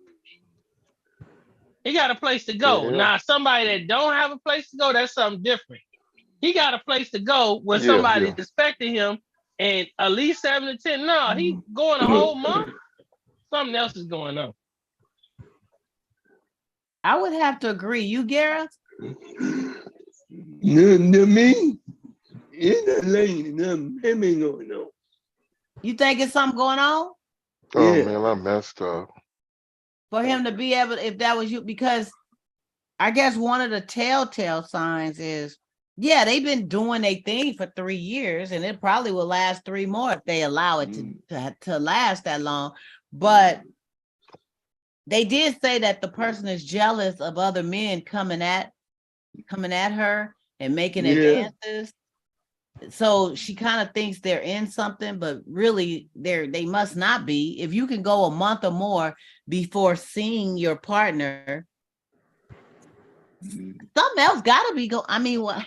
He got a place to go. Yeah. Now, somebody that don't have a place to go, that's something different. He got a place to go where Yeah, somebody's yeah. expecting him, and at least 7 to 10. No, he going a whole month. Something else is going on. I would have to agree. You, Gareth? No, me. It's a lady, nothing going on. You think it's something going on? Oh Yeah. man, I messed up. For him to be able, if that was you, because I guess one of the telltale signs is, yeah, they've been doing their thing for 3 years, and it probably will last 3 more if they allow it to last that long. But they did say that the person is jealous of other men coming at her and making advances. So she kind of thinks they're in something, but really they must not be. If you can go a month or more before seeing your partner, something else got to be I mean, what?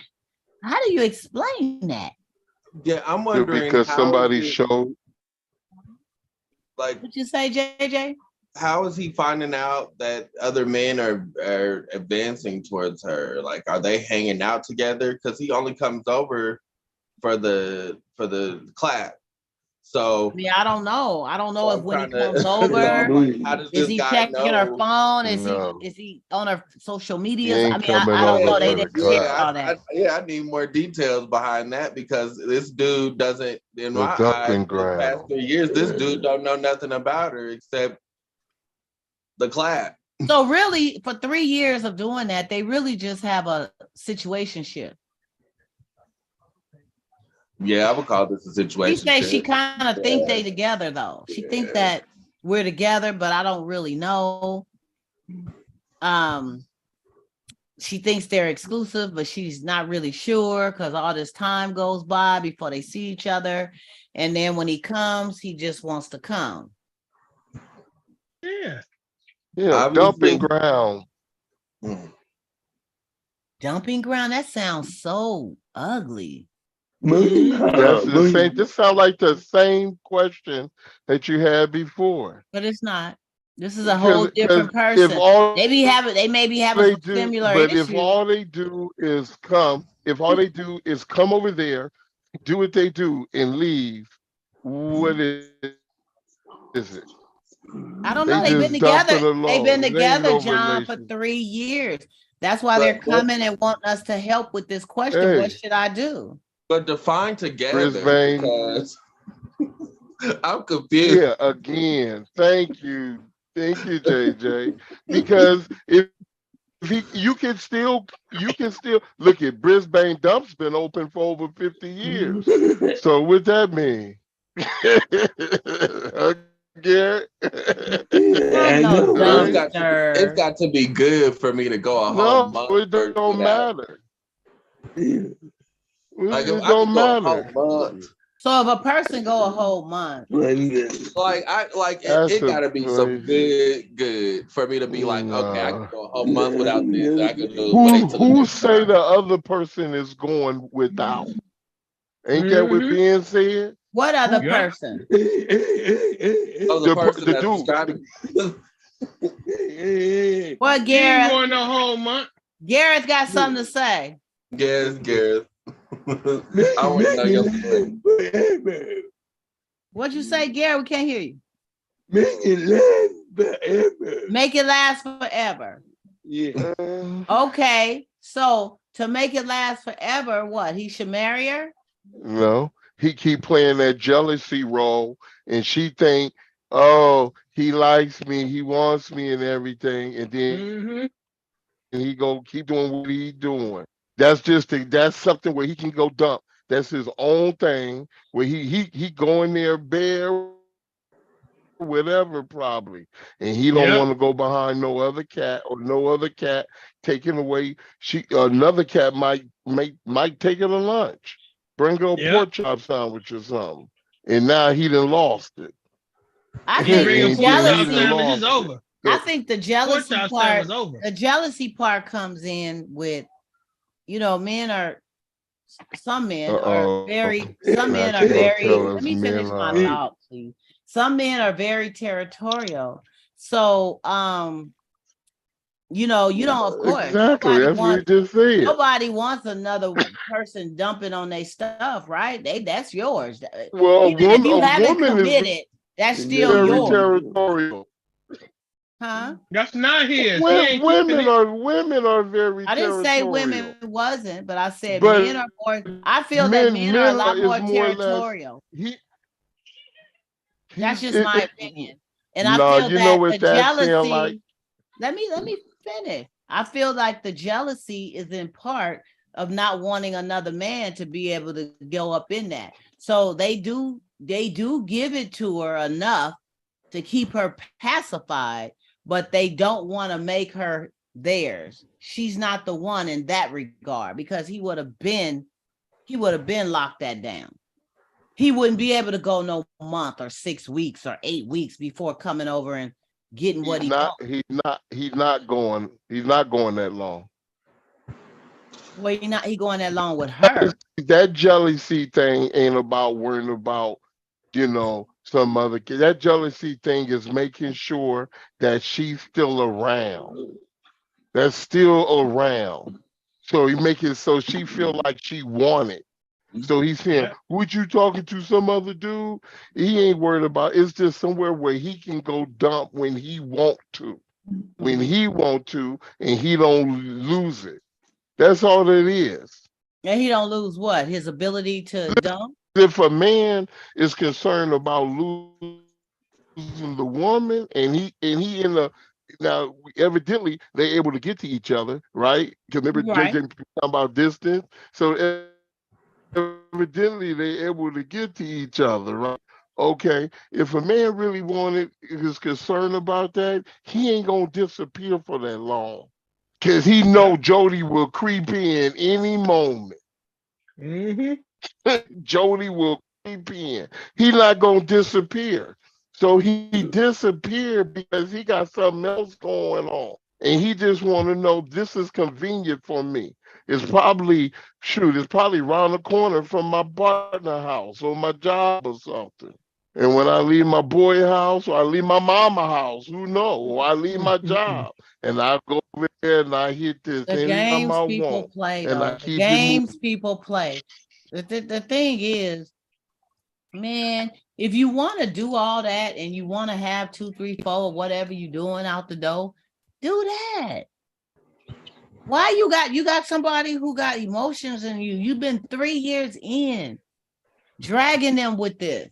How do you explain that? Yeah, I'm wondering Because how somebody is it- showed. like What you say, JJ? how is he finding out that other men are advancing towards her? Like, are they hanging out together? Because he only comes over for the clap. So I mean, I don't know. I don't know So if I'm when he trying comes to- over, like, how does is this he guy checking her know? phone? No. Is he on her social He media? ain't I mean, coming I don't over know. They for the didn't share clap. all that. I need more details behind that because this dude doesn't, in The my eyes, dumping for the past ground. 3 years, this dude don't know nothing about her except the clap. So really, for 3 years of doing that, they really just have a situationship. Yeah, I would call this a She situation. say she kind of think they together though. She think that we're together, but I don't really know. She thinks they're exclusive, but she's not really sure because all this time goes by before they see each other. And then when he comes, he just wants to come. Yeah. Yeah, Obviously. dumping ground. Dumping ground, that sounds so ugly. That's the same. This sounds like the same question that you had before. But it's not. This is a whole different If person. all They may be having they some do, similar but issues. if all they do is come over there, do what they do, and leave, what is it? I don't They know. They've been just dump together. it They've been alone. It ain't together, no John, for relation. 3 years. That's why they're coming and wanting us to help with this question. What Hey, should I do? But define together Brisbane. because I'm confused. Yeah, again. Thank you, JJ. Because if you can still look at Brisbane Dump's been open for over 50 years. So what that mean? Garrett? I'm no Right? It's dumpster. got to be good for me to go a whole No, month it or don't without. matter. Like if It I could don't go a whole matter. month, So if a person go a whole month, That's it a gotta be some place. good for me to be like, okay, I Nah. can go a whole month without this. I can do wait till the Who next say time. the other person is going without? Ain't that what Mhm. being said? what other Who, Yep. person? Oh, the person the that's dude? describing. What, You ain't Garrett? going the whole month. Garrett's got something to say. Yes, Gareth. I want to know your story. What'd you say, Garrett? We can't hear you. Make it last forever. Make it last forever. Yeah. Okay, so to make it last forever, what? He should marry her? No, he keep playing that jealousy role, and she think, oh, he likes me, he wants me, and everything, and then Mm-hmm. he gonna keep doing what he doing. That's something where he can go dump. That's his own thing where he go in there bare, whatever probably, and he don't Yep. want to go behind no other cat or no other cat taking away. Another cat might take her to lunch, bring her a Yep. pork chop sandwich or something, and now he done lost it. I You think bring a the And then pork he chop done jealousy, sandwich, it's lost it. over. I So, think the Pork jealousy chop part, sandwich over. the jealousy part comes in with, some men are very, not you gonna tell let us me finish men my are. thought, please. Some men are very territorial. So, you don't, of course, Exactly. That's what you just said. nobody wants another person dumping on their stuff, right? That's yours. Well, Even if you a haven't woman is committed, that's still very yours, territorial. huh? That's not his. He ain't keeping it. Women are very I didn't say territorial. women wasn't, but I said But men are more. I feel that men are a lot is more more or less territorial. That's he's just my opinion, and I no, feel you know that what the that sound like? jealousy. Let me finish. I feel like the jealousy is in part of not wanting another man to be able to go up in that. So they do give it to her enough to keep her pacified, but they don't want to make her theirs. She's not the one in that regard, because he would have been locked that down. He wouldn't be able to go no month or 6 weeks or 8 weeks before coming over and getting what he wants. He's not going that long. Well, he going that long with her. That jealousy thing ain't about worrying about, some other kid. That jealousy thing is making sure that she's still around. That's still around. So he make it so she feel like she wanted. So he's saying, Yeah. "Would you talking to some other dude?" He ain't worried about. It's just somewhere where he can go dump when he want to, and he don't lose it. That's all it is. And he don't lose what? His ability to dump? If a man is concerned about losing the woman, and he in the now evidently they're able to get to each other, right? Because remember Right. JJ talking about distance, so evidently they're able to get to each other, right? Okay, if a man really is concerned about that, he ain't gonna disappear for that long, because he know Jody will creep in any moment. Mm-hmm. Jody will creep in. He not gonna disappear. So he disappeared because he got something else going on. And he just want to know, this is convenient for me. It's probably around the corner from my partner house or my job or something. And when I leave my boy house or I leave my mama house, who knows? Or I leave my job and I go over there and I hit this The anytime games I people want. play, And I though. The keep it moving. games people play. The thing is, man, if you want to do all that and you want to have 2, 3, 4, whatever you doing out the door, do that. Why you got somebody who got emotions in you? You've been 3 years in, dragging them with this,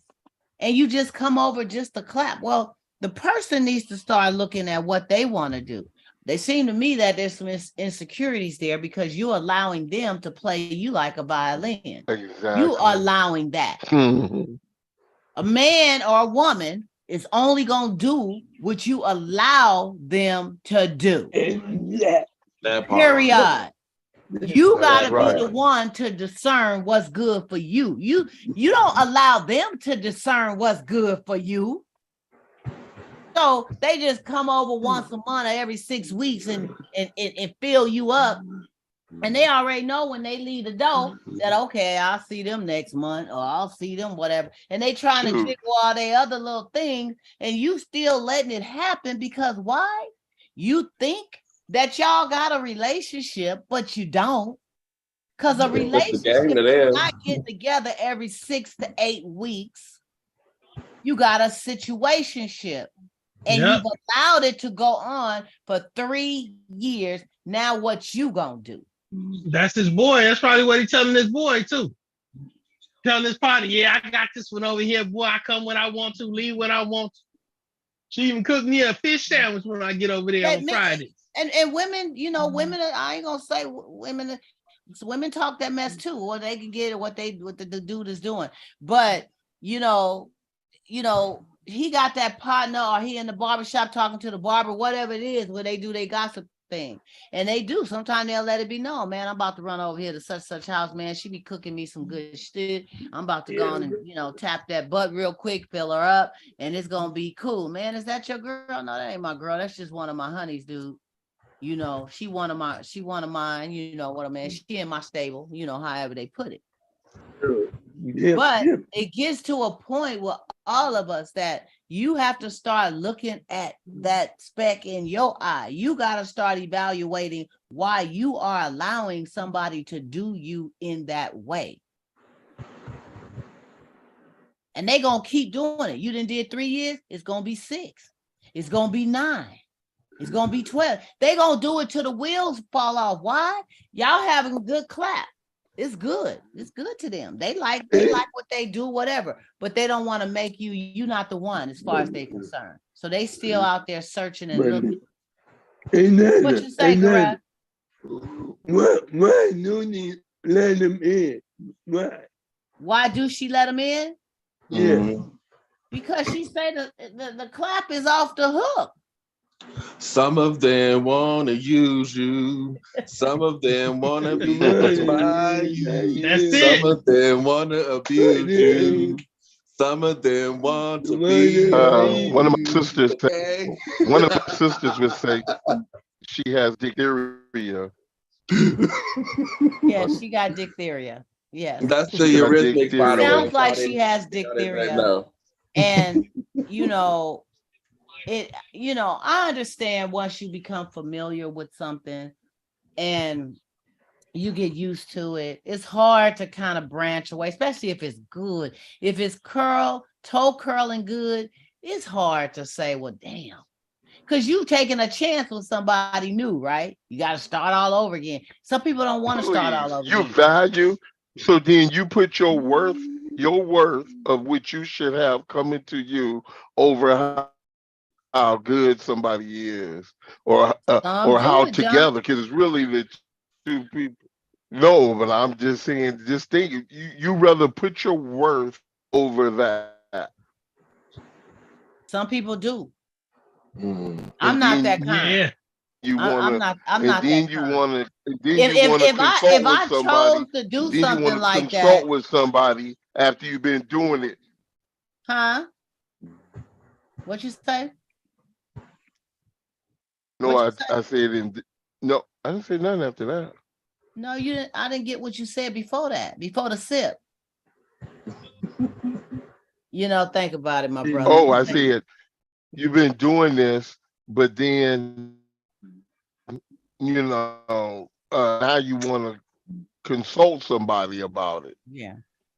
and you just come over just to clap. Well, the person needs to start looking at what they want to do. They seem to me that there's some insecurities there because you're allowing them to play you like a violin. Exactly. You are allowing that. A man or a woman is only going to do what you allow them to do. Period. You got to be the one to discern what's good for you. You don't allow them to discern what's good for you. So they just come over once a month or every 6 weeks and fill you up. And they already know when they leave the door that, okay, I'll see them next month or I'll see them, whatever. And they trying to jiggle all their other little things and you still letting it happen because why? You think that y'all got a relationship, but you don't. Because a relationship is not getting together every 6 to 8 weeks. You got a situationship. And you've allowed it to go on for 3 years. Now what you gonna do? That's his boy. That's probably what he's telling his boy too. Telling his party, yeah, I got this one over here, boy. I come when I want to, leave when I want to. She even cooked me a fish sandwich when I get over there on Friday. And women, you know, women, I ain't gonna say women, women talk that mess too, or they can get what the dude is doing. But you know, he got that partner or he in the barbershop talking to the barber, whatever it is, where they do their gossip thing. And they do. Sometimes they'll let it be known, man, I'm about to run over here to such house, man. She be cooking me some good shit. I'm about to go on and, tap that butt real quick, fill her up, and it's going to be cool. Man, is that your girl? No, that ain't my girl. That's just one of my honeys, dude. She one of mine, what I mean? She in my stable, however they put it. But it gets to a point with all of us that you have to start looking at that speck in your eye. You got to start evaluating why you are allowing somebody to do you in that way. And they're going to keep doing it. You done did 3 years, it's going to be 6. It's going to be 9. It's going to be 12. They're going to do it till the wheels fall off. Why? Y'all having a good clap. It's good. It's good to them. They like what they do, whatever, but they don't want to make you not the one as far as they're concerned. So they still out there searching and looking. What you say, Garage? Why do they let them in? Why do she let them in? Yeah. Because she say the clap is off the hook. Some of them want to use you. Some of them want to be used by you. That's Some of them want to abuse you. Some of them want to be. One of my sisters would say she has diphtheria. Yeah, she got diphtheria. Yes. That's the heuristic. Sounds like she has diphtheria. Right, and I understand once you become familiar with something and you get used to it, it's hard to kind of branch away, especially if it's good. If it's toe curling good, it's hard to say, well, damn. Because you've taken a chance with somebody new, right? You got to start all over again. Some people don't want to start all over again. You value, so then you put your worth of which you should have coming to you over how good somebody is or how together, because it's really the two people. No, but I'm just saying, just think, you rather put your worth over that. Some people do. I'm not that kind. Yeah. I'm not that kind. If I chose to do something like that, consult with somebody after you've been doing it. Huh? What you say? No, I said no, I didn't say nothing after that. No, you didn't. I didn't get what you said before that, before the sip. You know, think about it, my brother. Oh, I see it. You've been doing this, but then, you know, now you want to consult somebody about it. Yeah.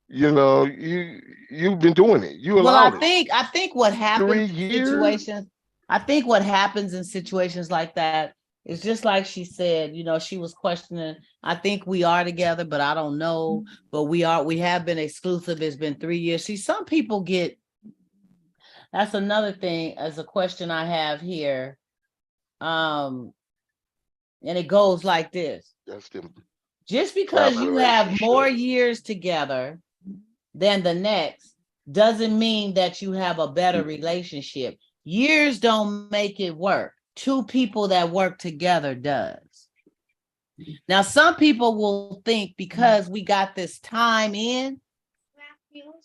You know, you've been doing it. You Well, allowed I think what happens 3 in years. situations, I think what happens in situations like that is just like she said, you know, she was questioning, I think we are together, but I don't know, but we have been exclusive. It's been 3 years. See, some people get, that's another thing as a question I have here. And it goes like this. That's them. Just because Have a you have more relationship. years together than the next doesn't mean that you have a better relationship. Years don't make it work. Two people that work together does. Now, some people will think because we got this time in,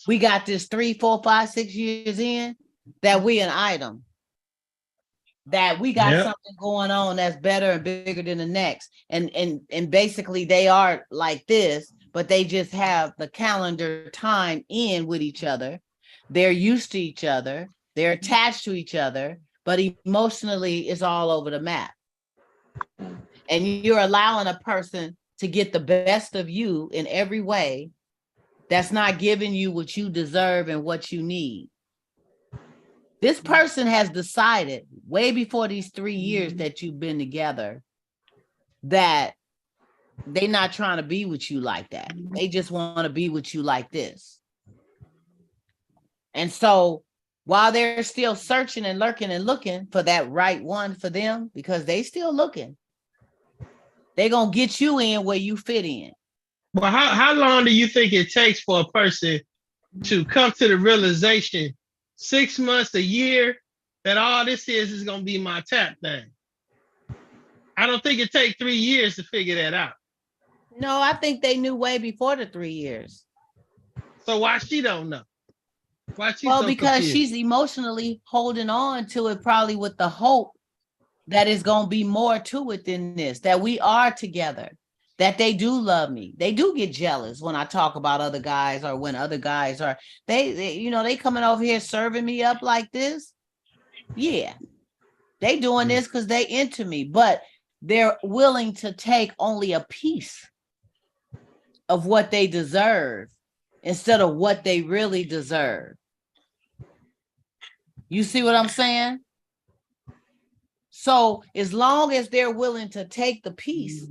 we got this 3, 4, 5, 6 years in, that we an item. That we got something going on that's better and bigger than the next. And basically they are like this, but they just have the calendar time in with each other. They're used to each other. They're attached to each other, but emotionally it's all over the map. And you're allowing a person to get the best of you in every way that's not giving you what you deserve and what you need. This person has decided way before these 3 years that you've been together that they're not trying to be with you like that. They just want to be with you like this. And so while they're still searching and lurking and looking for that right one for them, because they still looking, they're going to get you in where you fit in. Well, how long do you think it takes for a person to come to the realization 6 months, a year, that all this is going to be my tap thing? I don't think it takes 3 years to figure that out. No, I think they knew way before the 3 years. So why she don't know? Why she well, so because confused? she's emotionally holding on to it, probably with the hope that it's going to be more to it than this, that we are together, that they do love me. They do get jealous when I talk about other guys, or when other guys are, they you know, they coming over here serving me up like this. Yeah, they doing this because they into me, but they're willing to take only a piece of what they deserve instead of what they really deserve. You see what I'm saying? So as long as they're willing to take the piece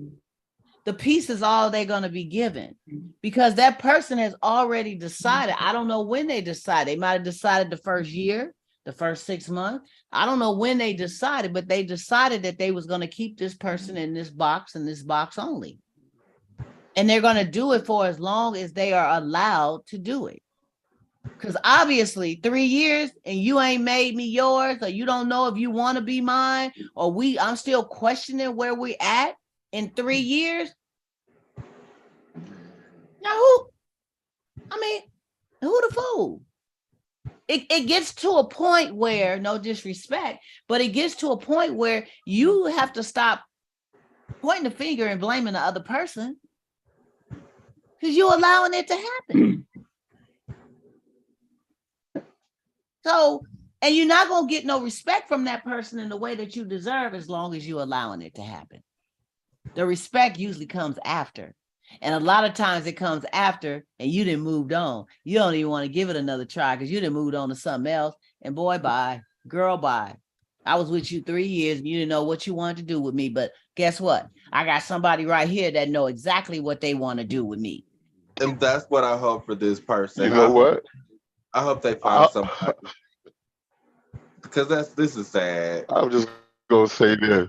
is all they're going to be given, because that person has already decided. I don't know when they decided. They might have decided the first year, the first 6 months. I don't know when they decided, but they decided that they was going to keep this person in this box and this box only. And they're going to do it for as long as they are allowed to do it. Because obviously 3 years and you ain't made me yours, or you don't know if you want to be mine, or I'm still questioning where we're at in 3 years. Now who the fool? It gets to a point where, no disrespect, but it gets to a point where you have to stop pointing the finger and blaming the other person, because you're allowing it to happen. So, and you're not going to get no respect from that person in the way that you deserve as long as you're allowing it to happen. The respect usually comes after. And a lot of times it comes after and you done moved on. You don't even want to give it another try because you done moved on to something else. And boy, bye. Girl, bye. I was with you 3 years and you didn't know what you wanted to do with me. But guess what? I got somebody right here that know exactly what they want to do with me. And that's what I hope for this person. You know what? I hope they find somebody. Because this is sad. I'm just gonna say this: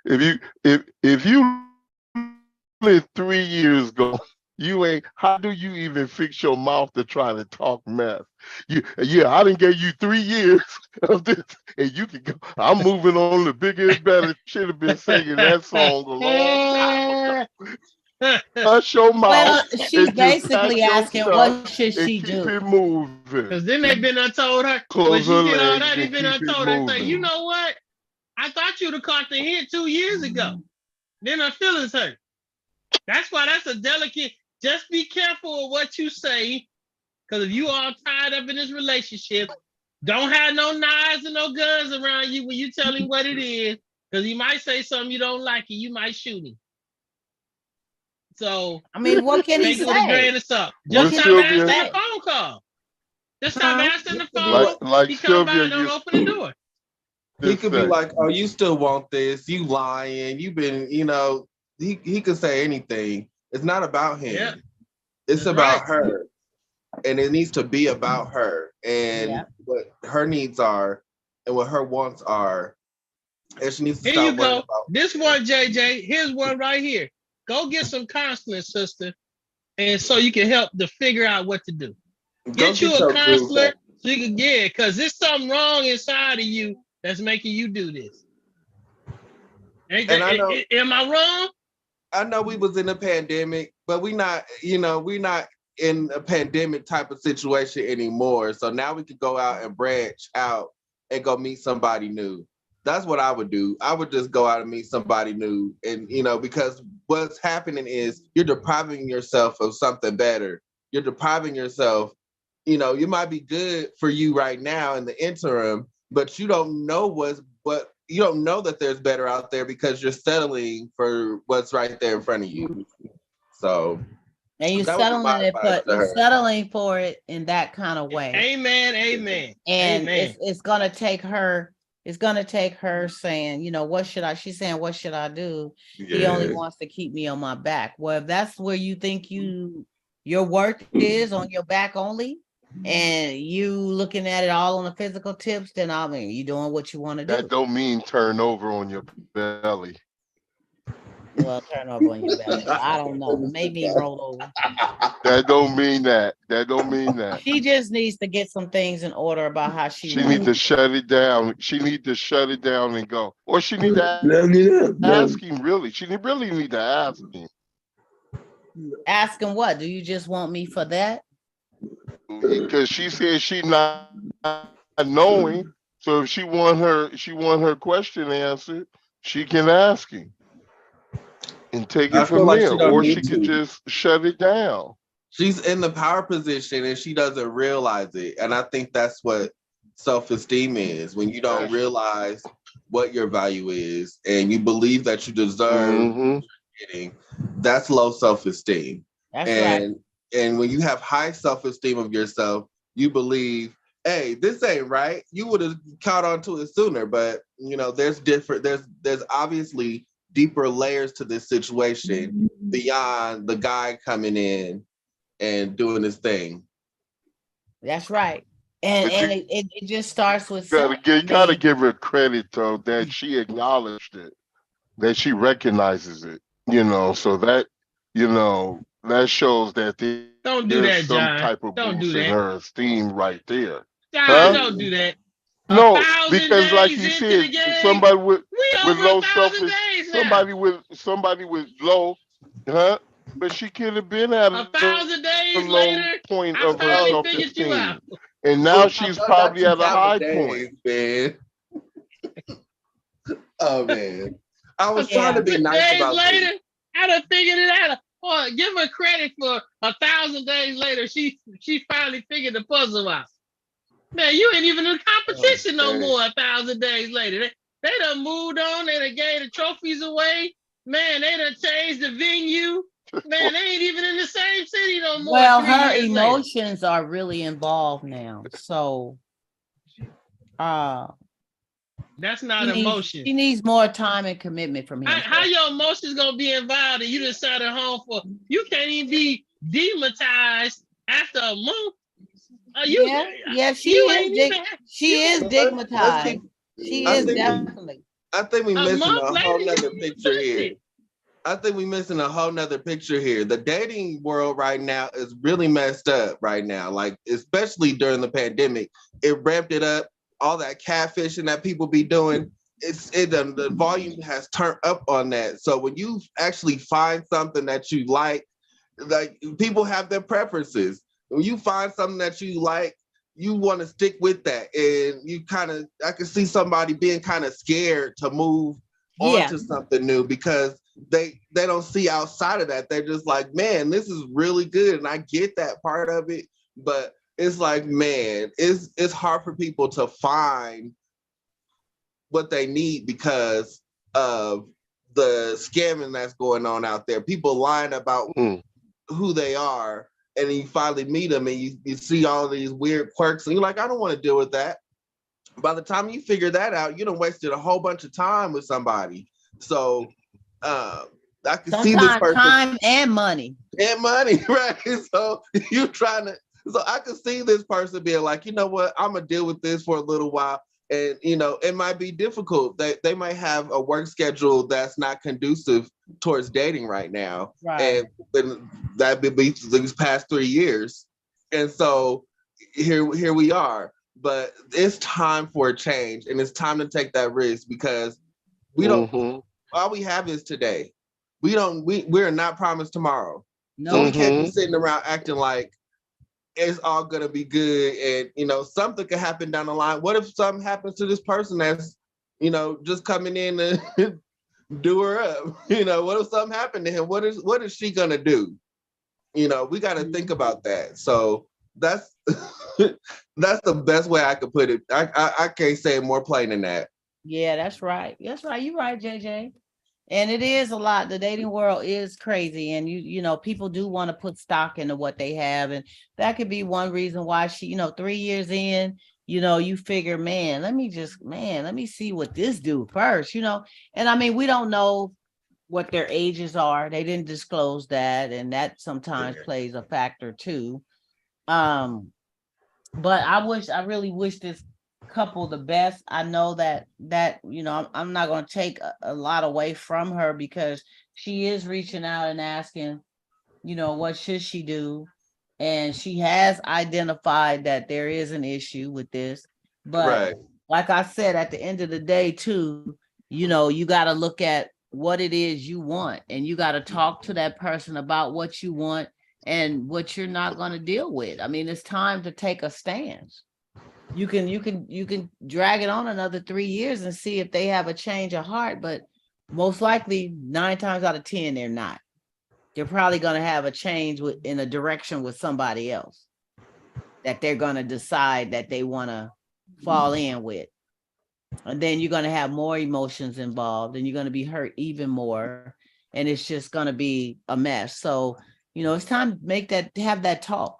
if you live 3 years ago, you ain't. How do you even fix your mouth to try to talk mess? I done gave you 3 years of this, and you can go. I'm moving on to bigger and better. Should have been singing that song a long time ago. Hush your mouth. Well, she's basically asking, what should she do? Keep it moving. Because then they've been untold her. Close her When she did all legs that, they've and been keep untold it her. Say, moving. you know what? I thought you'd have caught the hint 2 years ago. Then her feelings hurt. That's why that's a delicate. Just be careful of what you say Because if you all tied up in this relationship, don't have no knives and no guns around you when you tell him what it is. Because he might say something you don't like and you might shoot him. So I mean, what can he take it with a grain say? of salt. Well, Just stop Sylvia, answering the phone call. Just stop Huh? answering the phone. like He come by Sylvia and don't used open the door. He to could be say, like, "Oh, you still want this? You lying? You been, you know." He could say anything. It's not about him. Yeah. It's That's about right. her, and it needs to be about her and Yeah. what her needs are and what her wants are. And she needs to Here stop you worrying go. about. This one, JJ. Here's one right here. Go get some counseling, sister, and so you can help to figure out what to do. Get you a your groove counselor back. so you can because there's something wrong inside of you that's making you do this. And I know, Am I wrong? I know we was in a pandemic, but we not in a pandemic type of situation anymore. So now we could go out and branch out and go meet somebody new. That's what I would do. I would just go out and meet somebody new. And, because what's happening is you're depriving yourself of something better. You're depriving yourself, you might be good for you right now in the interim, but you don't know you don't know that there's better out there because you're settling for what's right there in front of you. So, And you're that would be settling my it, advice but to you're her. settling for it in that kind of way. Amen. Amen. And Amen. it's gonna take her. It's gonna take her saying, what should I? She's saying, what should I do? He only wants to keep me on my back. Well, if that's where you think your worth is on your back only, and you looking at it all on the physical tips, then you doing what you want to do. that don't mean turn over on your belly. Well, turn over on your belly. I don't know. Maybe roll over. That don't mean that. That don't mean that. She just needs to get some things in order about how she needs to shut it down. She need to shut it down and go. Or she need to Round it up. ask him, really. She really need to ask him. Ask him what? Do you just want me for that? Because she said she not knowing. So if she want her question answered, she can ask him and take I it feel from like there. she don't Or need she could to. just shut it down. She's in the power position and she doesn't realize it. And I think that's what self-esteem is, when you don't realize what your value is and you believe that you deserve what you're getting. That's low self-esteem. That's right. And when you have high self-esteem of yourself, you believe, hey, this ain't right. You would have caught on to it sooner. But there's obviously deeper layers to this situation beyond the guy coming in and doing his thing. That's right. And it just starts with gotta give her credit though that she acknowledged it, that she recognizes it, so that that shows that Don't do that, some John. type of Don't boost do in that. her esteem right there. John, don't do that. No, because like you said, somebody with low self-esteem, somebody with low, but she could have been at 1,000 days a low later, point I of her finally figured you self-esteem, out. and now she's probably at a high point. Man. Oh man, I was trying to be nice days about later, this. I done figured it out. Or give her credit for 1,000 days later. She finally figured the puzzle out. Man, you ain't even in competition no more 1,000 days later. They done moved on. They done gave the trophies away. Man, they done changed the venue. Man, they ain't even in the same city no more. Well, her emotions are really involved now. So that's not emotion. She needs more time and commitment from him. How your emotions gonna be involved and you just sat at home for? You can't even be demonetized after a month. She is stigmatized. She is definitely. I think we're missing a whole nother picture here. I think we're missing a whole nother picture here. The dating world right now is really messed up right now. Like, especially during the pandemic, it ramped it up. All that catfishing that people be doing, the volume has turned up on that. So when you actually find something that you like people have their preferences. When you find something that you like, you want to stick with that. And I can see somebody being kind of scared to move on to something new because they don't see outside of that. They're just like, man, this is really good. And I get that part of it, but it's like, man, it's hard for people to find what they need because of the scamming that's going on out there. People lying about who they are, and then you finally meet them and you see all these weird quirks, and you're like, I don't want to deal with that. By the time you figure that out, you done wasted a whole bunch of time with somebody. So I can see this person, time and money. And money, right? So you trying to, so I can see this person being like, you know what, I'm gonna deal with this for a little while. And you know, it might be difficult. They might have a work schedule that's not conducive towards dating right now. Right. And that would be these past 3 years. And so here we are. But it's time for a change, and it's time to take that risk because we don't. All we have is today. We're not promised tomorrow. No, so we can't be sitting around acting like it's all gonna be good, and you know something could happen down the line. What if something happens to this person that's, you know, just coming in to do her up? You know, what if something happened to him? What is she gonna do? You know, we got to think about that. So that's that's the best way I could put it. I can't say it more plain than that. Yeah, that's right. That's right. You're right, JJ. And it is a lot. The dating world is crazy. And you know, people do want to put stock into what they have. And that could be one reason why she, you know, 3 years in, you know, you figure, man, let me see what this do first, you know. And I mean, we don't know what their ages are. They didn't disclose that. And that sometimes plays a factor too. But I really wish this couple the best. I know that you know, I'm not going to take a lot away from her because she is reaching out and asking, you know, what should she do? And she has identified that there is an issue with this. But like I said, at the end of the day too, you know, you got to look at what it is you want, and you got to talk to that person about what you want and what you're not going to deal with. I mean, it's time to take a stance. You can drag it on another 3 years and see if they have a change of heart, but most likely 9 times out of 10 they're not. They're probably going to have a change in a direction with somebody else that they're going to decide that they want to fall in with. And then you're going to have more emotions involved, and you're going to be hurt even more, and it's just going to be a mess. So, you know, it's time to have that talk.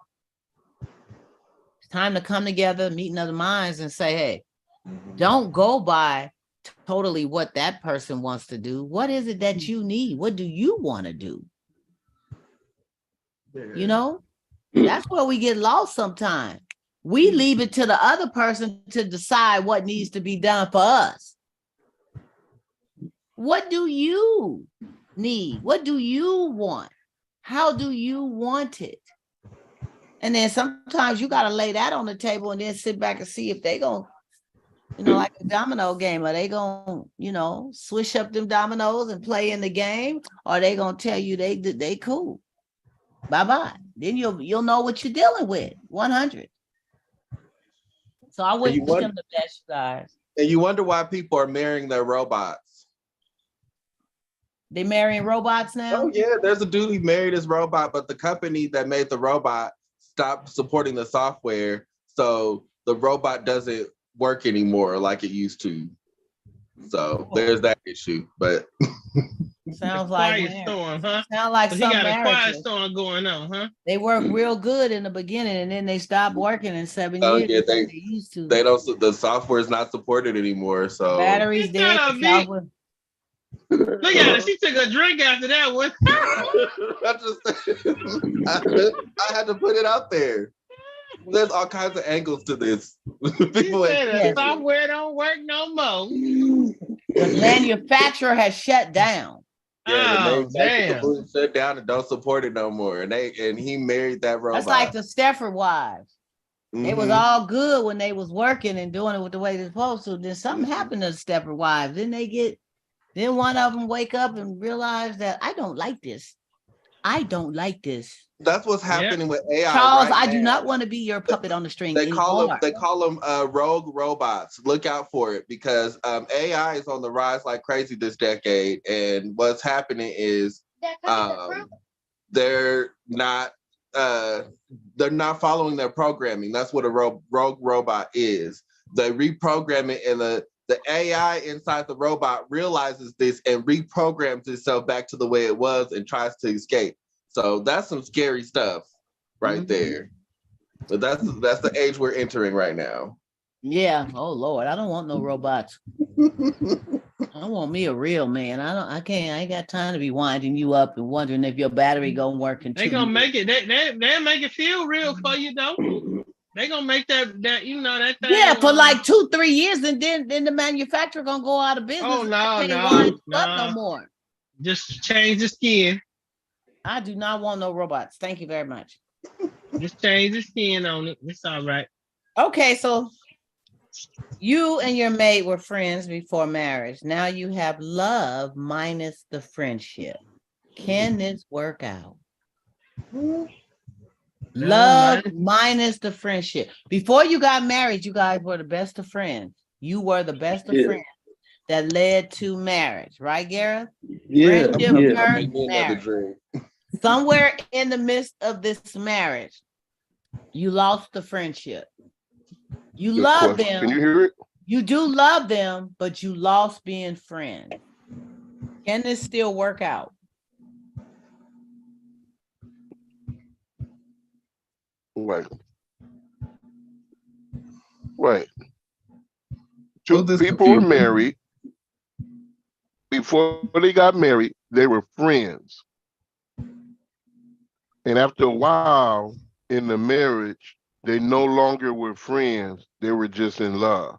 It's time to come together, meeting other minds, and say, hey, don't go by totally what that person wants to do. What is it that you need? What do you want to do? You know, that's where we get lost sometimes. We leave it to the other person to decide what needs to be done for us. What do you need? What do you want? How do you want it? And then sometimes you got to lay that on the table and then sit back and see if they going to, you know, like a domino game, are they going to, you know, swish up them dominoes and play in the game? Or are they going to tell you they cool? Bye-bye. Then you'll know what you're dealing with. 100. So I wish them the best, guys. And you wonder why people are marrying their robots. They marrying robots now? Oh yeah, there's a dude who married his robot, but the company that made the robot stopped supporting the software, so the robot doesn't work anymore like it used to. So there's that issue. But sounds like quiet storm, huh? Sound like he some got marriages. A quiet storm going on, huh? They work real good in the beginning, and then they stop working in 7 years. Yeah, they used to. They don't. The software is not supported anymore. So batteries dead. Look at it. She took a drink after that one. I had to put it out there. There's all kinds of angles to this. People said the software don't work no more. The manufacturer has shut down. Yeah, damn. Shut down and don't support it no more. And he married that robot. That's like the Stepford wives. It was all good when they was working and doing it with the way they're supposed to. Then something happened to the Stepford wives. Then one of them wake up and realize that I don't like this. I don't like this. That's what's happening with AI. Charles, I do not want to be your puppet on the string. They call them rogue robots. Look out for it, because AI is on the rise like crazy this decade. And what's happening is they're not they're not following their programming. That's what a rogue robot is. They reprogram it, and the AI inside the robot realizes this and reprograms itself back to the way it was and tries to escape. So that's some scary stuff right there. But that's the age we're entering right now. Yeah. Oh Lord, I don't want no robots. I want me a real man. I ain't got time to be winding you up and wondering if your battery gonna work in 2 They gonna years. make it. They'll make it feel real for you though. They gonna make that that thing. Yeah, for like 2-3 years, and then the manufacturer gonna go out of business. Oh and no, they can't no, wind you up no. no more. Just change the skin. I do not want no robots. Thank you very much. Just change the skin on it. It's all right. Okay, so you and your mate were friends before marriage. Now you have love minus the friendship. Can this work out? Love minus the friendship. Before you got married, you guys were the best of friends. You were the best of friends that led to marriage, right, Gareth? Yeah. Friendship Yeah. first, marriage. Somewhere in the midst of this marriage, you lost the friendship. You Good love question. them. Can you hear it? You do love them, but you lost being friends. Can this still work out? Wait. Two people were married. Before they got married, they were friends. And after a while in the marriage, they no longer were friends. They were just in love.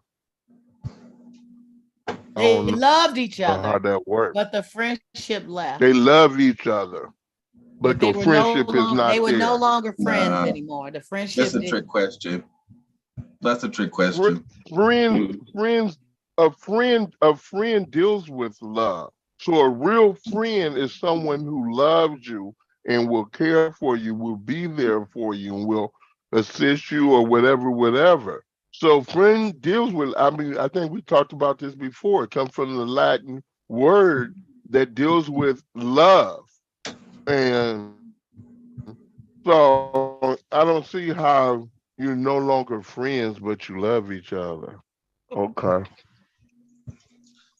They loved each How other, that works. but the friendship left. They love each other, but the they friendship is not They were there. no longer friends anymore. The friendship. That's a trick question. That's a trick question. A friend deals with love. So a real friend is someone who loves you and will care for you, will be there for you, and will assist you or whatever. So friend deals with, I mean, I think we talked about this before. It comes from the Latin word that deals with love. And so I don't see how you're no longer friends, but you love each other. Okay.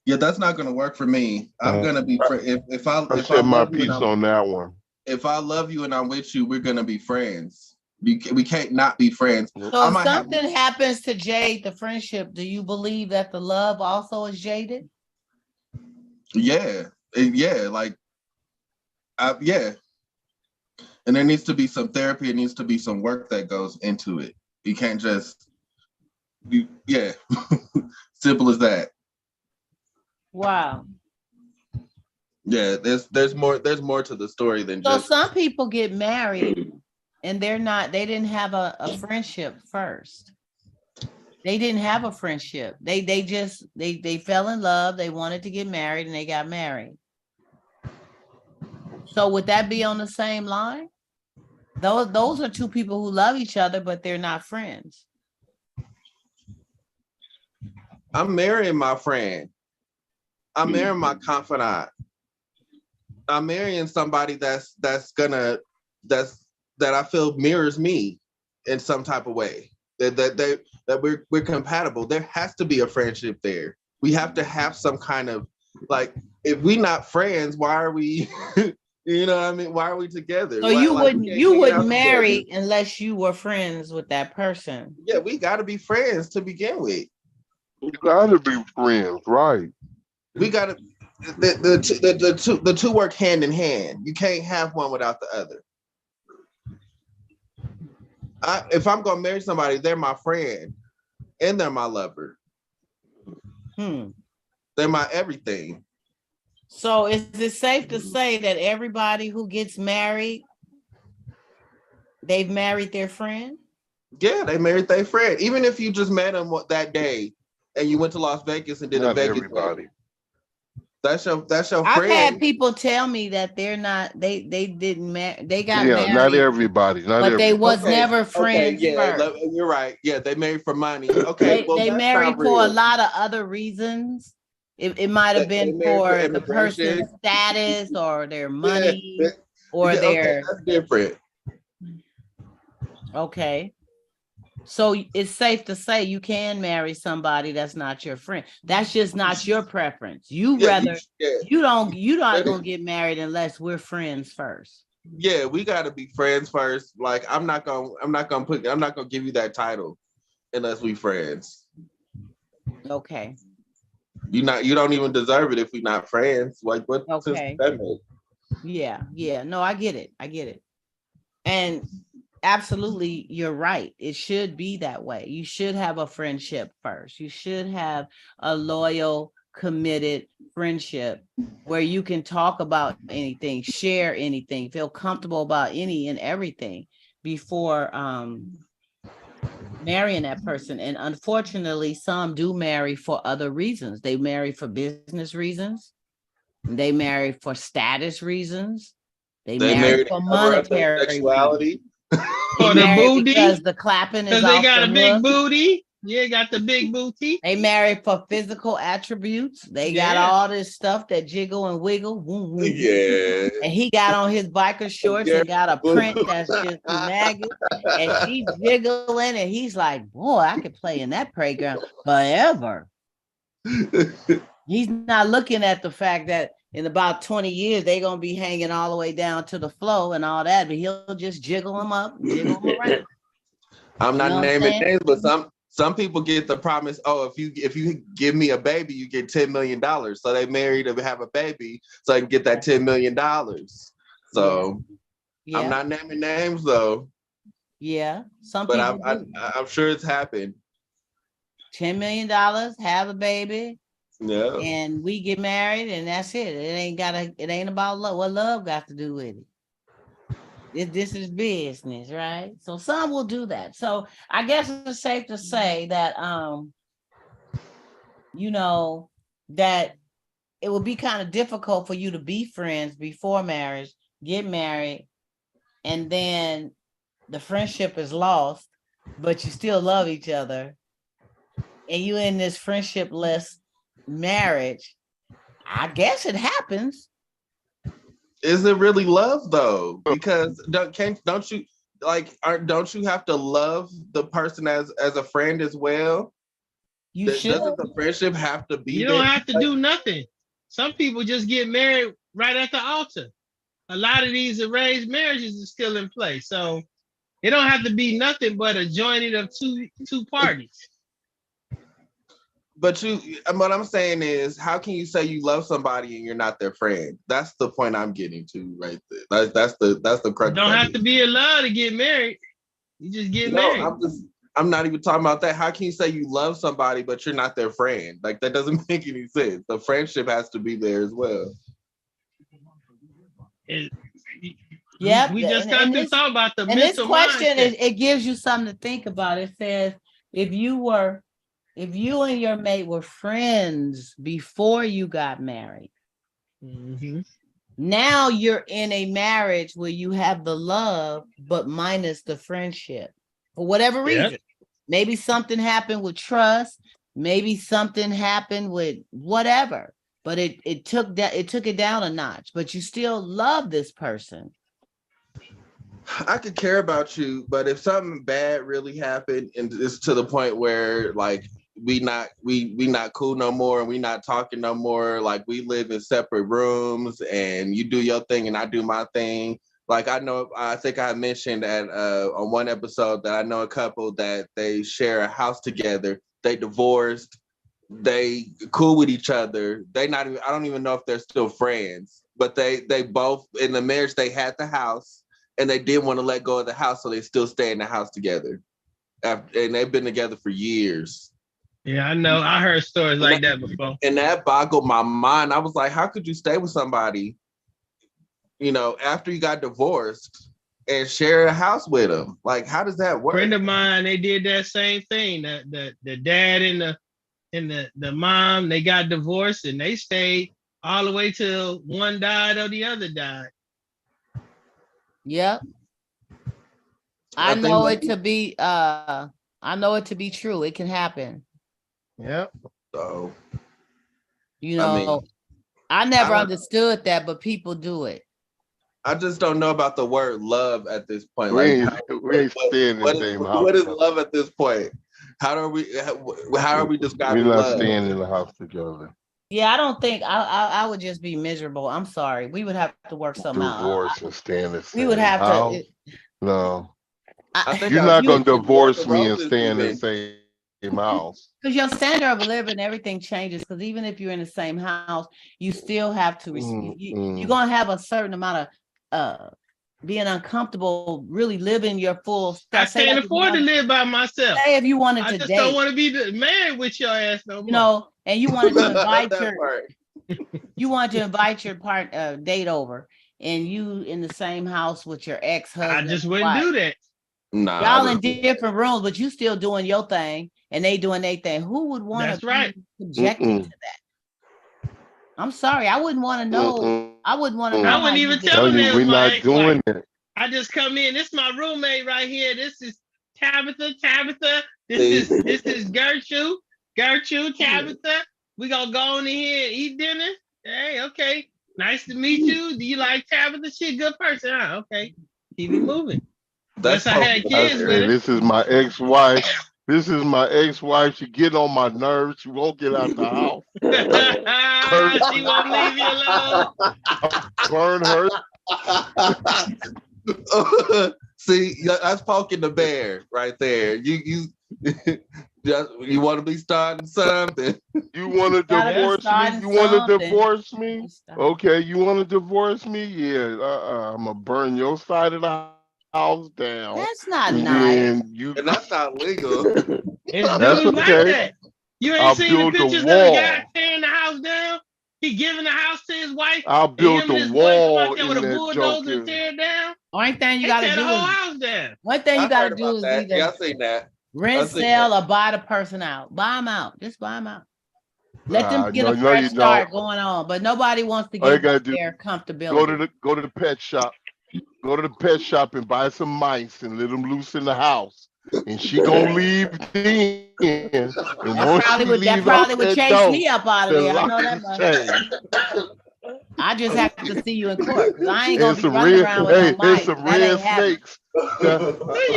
Yeah, that's not gonna work for me. I'm gonna be if I said my love you piece on that one. If I love you and I'm with you, we're gonna be friends. We can't not be friends. So if something happens to jade the friendship, do you believe that the love also is jaded? Yeah, like, yeah. And there needs to be some therapy. It needs to be some work that goes into it. You can't just, simple as that. Wow. Yeah, there's more to the story than so just. So some people get married and they didn't have a friendship first. They didn't have a friendship. They fell in love. They wanted to get married and they got married. So would that be on the same line? Those are two people who love each other, but they're not friends. I'm marrying my friend. I'm marrying my confidant. I'm marrying somebody that I feel mirrors me in some type of way. That we're compatible. There has to be a friendship there. We have to have some kind of, like, if we're not friends, why are we? You know what I mean? Why are we together? So you wouldn't marry unless you were friends with that person. Yeah, we got to be friends to begin with. You got to be friends, right? We got to. The two work hand in hand. You can't have one without the other. If I'm gonna marry somebody, they're my friend and they're my lover. They're my everything. So is it safe to say that everybody who gets married, they've married their friend? Yeah, they married their friend. Even if you just met them that day and you went to Las Vegas and did a Vegas wedding. That's your friend. I've had people tell me that they're not, they didn't marry, they got married. Not everybody. But they was never friends first. You're right. Yeah, they married for money. Okay. They married for a lot of other reasons. It might have been for the person's status or their money or their. Okay, that's different. Okay. So it's safe to say you can marry somebody that's not your friend. That's just not your preference. You're not gonna get married unless we're friends first. Yeah, we gotta be friends first. Like I'm not gonna give you that title unless we friends. Okay. You don't even deserve it if we're not friends. Like what Okay. that make? Yeah. No, I get it. And absolutely, you're right. It should be that way. You should have a friendship first. You should have a loyal, committed friendship where you can talk about anything, share anything, feel comfortable about any and everything before marrying that person. And unfortunately, some do marry for other reasons. They marry for business reasons. They marry for status reasons. They marry for monetary sexuality. For the booty, because the clapping is because they got a big booty. Yeah, got the big booty. They marry for physical attributes. They got all this stuff that jiggle and wiggle. Woo, woo. Yeah. And he got on his biker shorts and got a print that's just maggot. And she's jiggling, and he's like, boy, I could play in that playground forever. He's not looking at the fact that in about 20 years, they're going to be hanging all the way down to the floor and all that, but he'll just jiggle them up, jiggle them around. I'm not naming names, but some people get the promise, oh, if you give me a baby, you get $10 million. So they marry to have a baby so I can get that $10 million. So I'm not naming names though. Yeah. But I'm sure it's happened. $10 million, have a baby. Yeah. And we get married and that's it. It ain't about love. What love got to do with it? This is business, right? So some will do that. So I guess it's safe to say that that it will be kind of difficult for you to be friends before marriage, get married, and then the friendship is lost, but you still love each other. And you in this friendship-less marriage. I guess it happens. Is it really love though? Because don't you have to love the person as a friend as well? Doesn't the friendship have to be? You don't have to do nothing. Some people just get married right at the altar. A lot of these arranged marriages are still in place, so it don't have to be nothing but a joining of two parties. But what I'm saying is, how can you say you love somebody and you're not their friend? That's the point I'm getting to right there. That's the crux. You don't have to be in love to get married. You just get married. I'm not even talking about that. How can you say you love somebody but you're not their friend? Like that doesn't make any sense. The friendship has to be there as well. Yeah, we just got to talk about the and mental this question mindset. it gives you something to think about. It says if you and your mate were friends before you got married, now you're in a marriage where you have the love but minus the friendship for whatever reason. Maybe something happened with trust, maybe something happened with whatever, but it took it down a notch, but you still love this person. I could care about you, but if something bad really happened and it's to the point where like we not cool no more and we not talking no more, like we live in separate rooms and you do your thing and I do my thing. Like I think I mentioned on one episode that I know a couple that they share a house together. They divorced, they cool with each other. I don't even know if they're still friends, but they both in the marriage, they had the house and they didn't want to let go of the house. So they still stay in the house together. And they've been together for years. Yeah, I know. I heard stories like that before. And that boggled my mind. I was like, how could you stay with somebody, after you got divorced and share a house with them? Like, how does that work? A friend of mine, they did that same thing. The dad and the mom, they got divorced and they stayed all the way till one died or the other died. Yep. I know it to be true. It can happen. Yep. So, I never understood that, but people do it. I just don't know about the word love at this point. We We ain't staying in the same house. What is love at this point? How are we We're describing not love? staying in the house together. Yeah, I don't think I would just be miserable. I'm sorry. We would have to work something out. Divorce and stay in the same We would have house. to. No, I think you're I not agree gonna with divorce the me and roses stay in the even. same house. Because your standard of living, everything changes. Because even if you're in the same house, you still have to. You're gonna have a certain amount of being uncomfortable, really living your full. I can't afford to live by myself. Say if you wanted I to just date, don't want to be married with your ass no more. you know, and you wanted to invite That your, part. you wanted to invite your date over, and you in the same house with your I ex-husband. just wouldn't do that. Nah, Y'all in different rooms, but you still doing your thing, and they doing their thing. Who would want That's to right. be subjected to that? I'm sorry, I wouldn't want to know. I wouldn't want to know. I how wouldn't you even did tell it. them that We're was my not doing ex-wife. it. I just come in. This is my roommate right here. This is Tabitha. This is Gertrude. Tabitha. We gonna go on in here and eat dinner. Hey, okay. Nice to meet you. Do you like Tabitha? She a good person, huh? Okay. Keep it moving. That's I had kids with Okay, her. this is my ex-wife. This is my ex-wife. She get on my nerves. She won't get out the house. She won't leave you alone. Burn her. See, that's poking the bear right there. You want to be starting something? You want to Gotta be divorce me? starting You want to something. divorce me? Okay, you want to divorce me? Yeah, I'm gonna burn your side of the house down. That's not And nice. then you. And that's not legal. It's That's dudes like okay. that. You ain't I'll seen the build the pictures of the guy wall. tearing the house down? He giving the house to his wife. I'll and build him and the his boy come wall out there in with a that bulldozer and joker. tear it down. Only thing you They gotta tear do the whole is house down. one thing you I gotta heard do about is that. either Yeah, I seen that. rent, I've seen sell, that. or buy the person out. Buy them out. Just buy them out. Let them get No, a no, fresh you start don't. going on. But nobody wants to All you give gotta up do- their comfortability. Go to the pet shop. Go to the pet shop and buy some mice and let them loose in the house. And she gonna leave then. And That once probably she would leave probably out would that chase door, me up out of the there. I lock know that is much. changed. I just have to see you in court because I ain't And gonna be some running red, around with no and mice. some That red ain't happening. snakes. See you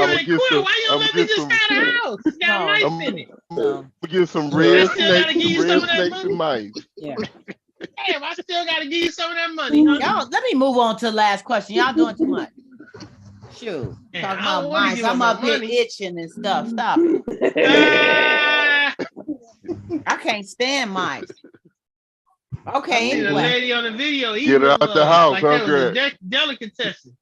I'ma in get court. some. Why you don't I'ma let me get just some. have the house? You got No. mice in it. No. Get some I red still gotta snakes, give you some some red of that snakes and money. mice. Yeah. Damn, I still gotta give you some of that money, huh? Y'all, let me move on to the last question. Y'all doing too much. Shoot. Man, Talking I don't about wanna mice. give I'm up up my here money. itching and stuff. Stop it. Ah, I can't stand mice. I Okay, see the anyway. lady on the video eating Get her out them, the house, like huh, that was a Greg? delicatessen.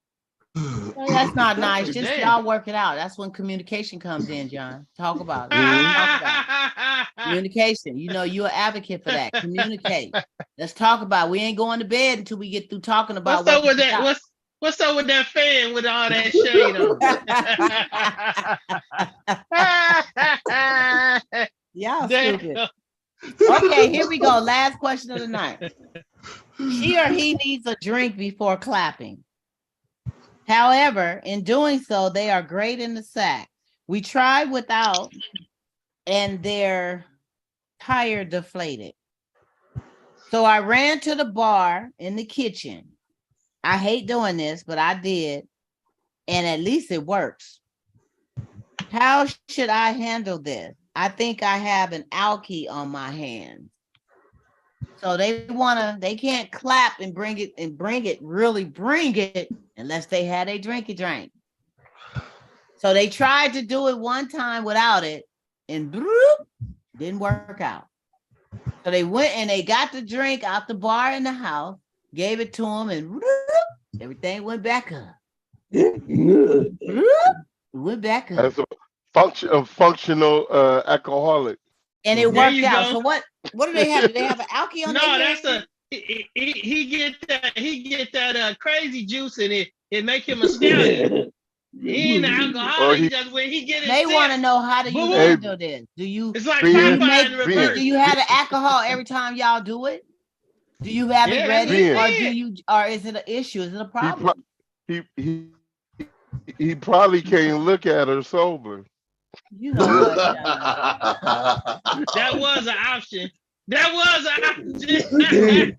Well, that's not nice. Just Damn. y'all work it out. That's when communication comes in, John. Talk about it. Talk about it. Communication. You know, you're an advocate for that. Communicate. Let's talk about it. We ain't going to bed until we get through talking about What's up with we that? got. What's up with that fan with all that shade on? Y'all Damn. stupid. Okay, here we go. Last question of the night. She or he needs a drink before clapping. However, in doing so, they are great in the sack. We tried without, and their tire deflated. So I ran to the bar in the kitchen. I hate doing this, but I did. And at least it works. How should I handle this? I think I have an alky on my hands. So they can't clap and bring it unless they had a drink. So they tried to do it one time without it and didn't work out. So they went and they got the drink out the bar in the house, gave it to him, and everything went back up. It went back up. That's a functional alcoholic. And it There worked you out. go. So what do they have? Do they have an alky on No, their that's hand? he get that crazy juice in it. It make him a stallion. He ain't an alcoholic. Just when he get it, They want to know how do you Boom. handle this? Do you It's like Ben, Popeye in reverse. do you have the alcohol every time y'all do it? Do you have Yeah, it that's ready, what or he do did. you, or is it an issue? Is it a problem? He probably can't look at her sober. You know what? John? That was an option. That was an option.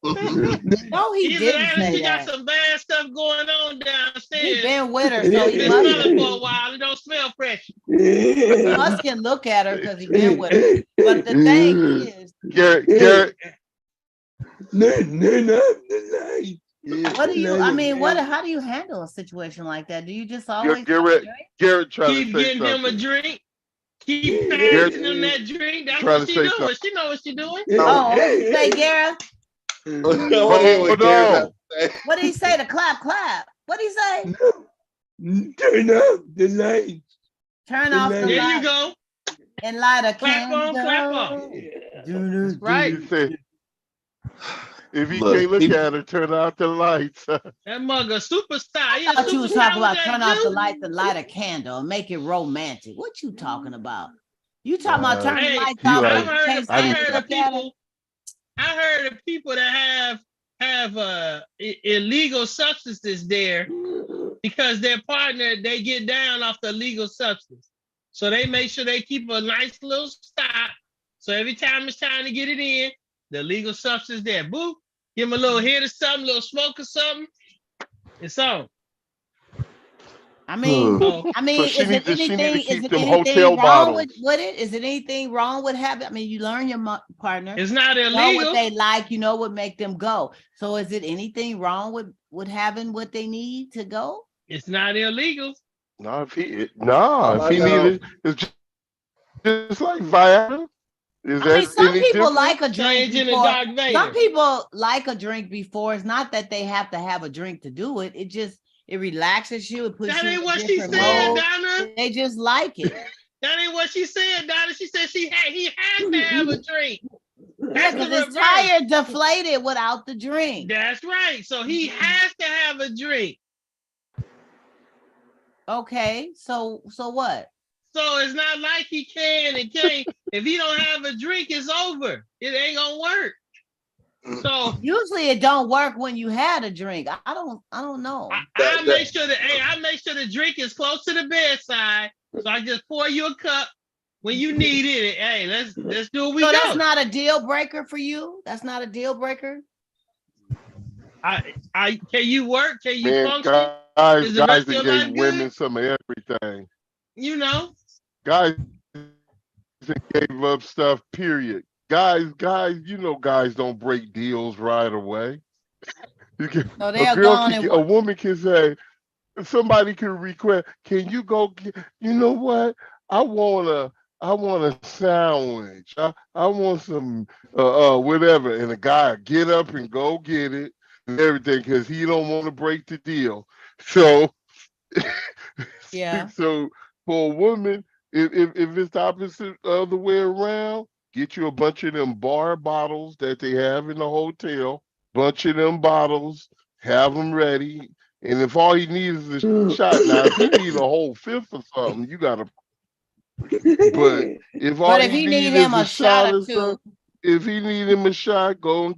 No, he Either didn't that or say she got that. some bad stuff going on He downstairs. been with her, so he Been must smelling for a while. It don't smell fresh. can look at her because he been with her. But the thing is, Garrett, what do you? I mean, how do you handle a situation like that? Do you just always Garrett trying Keep to say getting him a something. drink. Keep passing him that drink. That's Trying what to she say doing. something. She know what she doing. Oh, what did he say, Garrett? Hold on. What did he say? To clap, clap. What did he say? Turn off the light. Turn off the There you light go. and light a Clap on, clap off. candle. Right. He said, if he Look, can't look people- at her, turn out the lights. That mug a superstar. He a I thought you was superstar talking with about that turn off the juice. lights and light a candle and make it romantic. What you talking about? You talking about turn the Hey, lights he off? like- and you can't I stand heard up of at her? people. I heard of people that have illegal substances there because their partner, they get down off the illegal substance. So they make sure they keep a nice little stop. So every time it's time to get it in, the legal substance there. Boo, give them a little hit or something, a little smoke or something. It's on. I mean, So, So she is need it to- she need to anything? keep Is it them anything hotel wrong with bottles. it? Is it anything wrong with having? I mean, you learn your partner. it's not You know illegal. what they like. You know what make them go. So, is it anything wrong with having what they need to go? It's not illegal. If he I need know. it, it's just like Viagra. Is I mean, that some any people different? like a drink Change in the before. Dark Vader. Some people like a drink before. It's not that they have to have a drink to do it. It relaxes you. It puts That you ain't in a what she different said, mode. Donna. They just like it. That ain't what she said, Donna. She said he had to have a drink. Yeah, That's because the his reverse. tire deflated without the drink. That's right. So he has to have a drink. Okay, so what? So it's not like he can and can't. If he don't have a drink, it's over. It ain't gonna work. So Usually it don't work when you had a drink. I don't know. I make sure the drink is close to the bedside. So I just pour you a cup when you need it. Hey, let's do what we So go. that's not a deal breaker for you? That's not a deal breaker? Can you work? Can you Man, function? guys Is the rest that of your life gave good? women some of everything. You know? Guys that gave up stuff, period. Guys, guys don't break deals right away. So they'll go on and a woman can say, somebody can request, can you go get, you know what? I want a sandwich. I want some whatever. And the guy get up and go get it and everything because he don't want to break the deal. So Yeah. So for a woman, if it's the opposite other way around, get you a bunch of them bar bottles that they have in the hotel, bunch of them bottles, have them ready. And if all he needs is a shot, now if he need a whole fifth or something, you gotta. But if he need him a shot or two, if he need him a shot, go and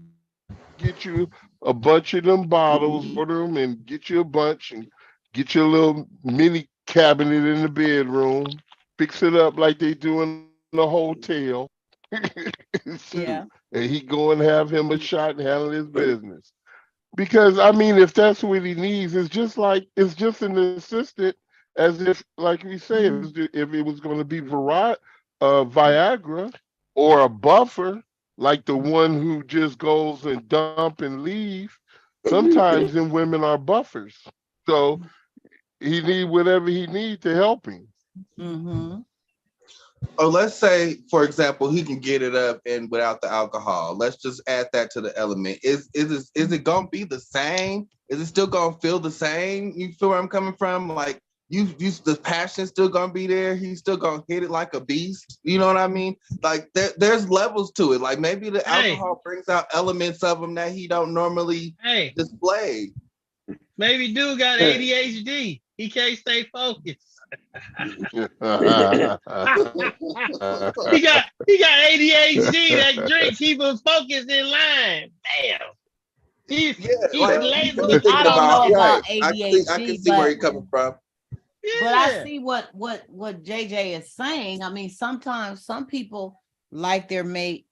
get you a bunch of them bottles, order them, and get you a bunch, and get you a little mini cabinet in the bedroom, fix it up like they do in the hotel. Yeah. And he go and have him a shot and handle his business. Because I mean, if that's what he needs, it's just an assistant, as if, like we say, if it was going to be Viagra or a buffer, like the one who just goes and dump and leave. Sometimes them women are buffers, so he need whatever he need to help him. Mm-hmm. Oh, let's say, for example, he can get it up and without the alcohol. Let's just add that to the element. Is it gonna be the same? Is it still gonna feel the same? You feel where I'm coming from? Like the passion's still gonna be there. He's still gonna hit it like a beast. You know what I mean? Like there's levels to it. Like maybe the alcohol brings out elements of him that he don't normally display. Maybe dude got ADHD. He can't stay focused. he got ADHD. That drink keep him focused in line. Damn. He's lazy. I don't know about ADHD. I can see where you're coming from. Yeah. But I see what JJ is saying. I mean, sometimes some people like their mate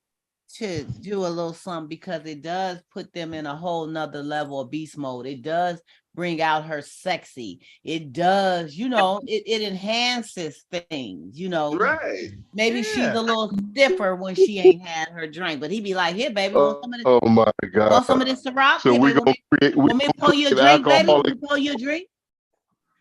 to do a little something because it does put them in a whole nother level of beast mode. It does bring out her sexy. It does, it enhances things, Right. Maybe she's Yeah. a little stiffer when she ain't had her drink, but he be like, here, baby, want some of this? Oh my God. Want some of this Ciroc? So Here, we baby, gonna create want me to pour you a drink, baby? Want me alcoholic. to pour you a drink?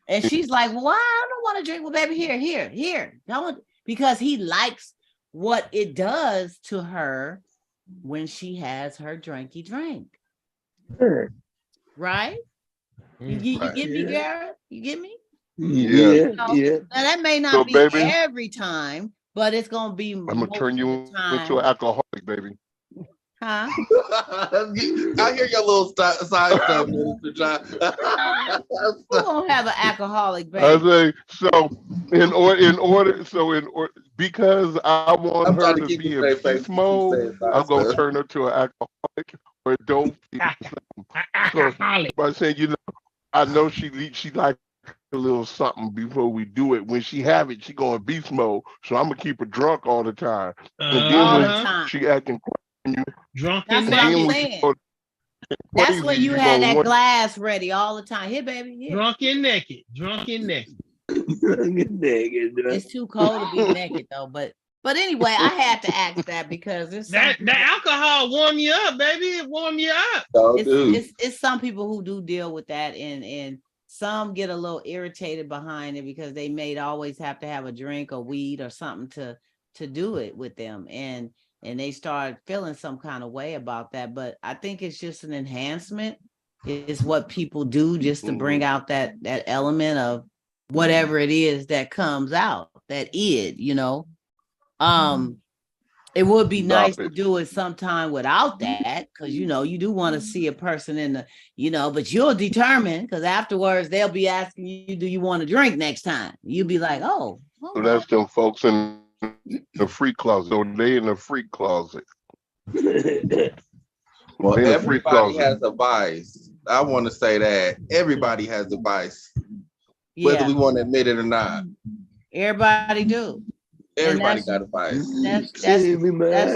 And she's like, well, I don't want to drink. Well, baby, here. Don't, because he likes what it does to her when she has her drinky drink. Right? You Right. get me, Garrett? You get me? Yeah. Now, Yeah. that may not So, be baby, every time, but it's going to be I'm gonna turn you into time. an alcoholic, baby. Huh? I hear your little side stuff, Mr. John. Who gonna have an alcoholic, I baby? say so. Because I want I'm her trying to to keep be a in straight face. beast mode, I'm gonna turn her to an alcoholic or don't be Alcoholic. by saying, I know she likes a little something before we do it. When she have it, she go in beast mode. So I'm gonna keep her drunk all the time. And then All the when time. she acting crazy, Drunk That's and what I'm then naked. when she saying. go That's crazy, when you you had gonna that want- glass ready all the time. Here, baby. Here. Drunk and naked. Drunk and naked. It's too cold to be naked though. But anyway, I had to ask that because it's That alcohol warm you up, baby. It warm you up. it's some people who do deal with that, and some get a little irritated behind it because they may always have to have a drink or weed or something to do it with them, and they start feeling some kind of way about that. But I think it's just an enhancement. It's what people do just to bring out that element of whatever it is that comes out, that it would be nice to do it sometime without that, because you do want to see a person in the, but you'll determine, because afterwards they'll be asking you, do you want to drink next time? You'll be like, oh. So that's them folks in the freak closet. So they in the freak closet. Well, They in the freak everybody closet. has a vice. I want to say that everybody has a vice, whether Yeah, we want to admit it or not. everybody do. Everybody got a vice. That's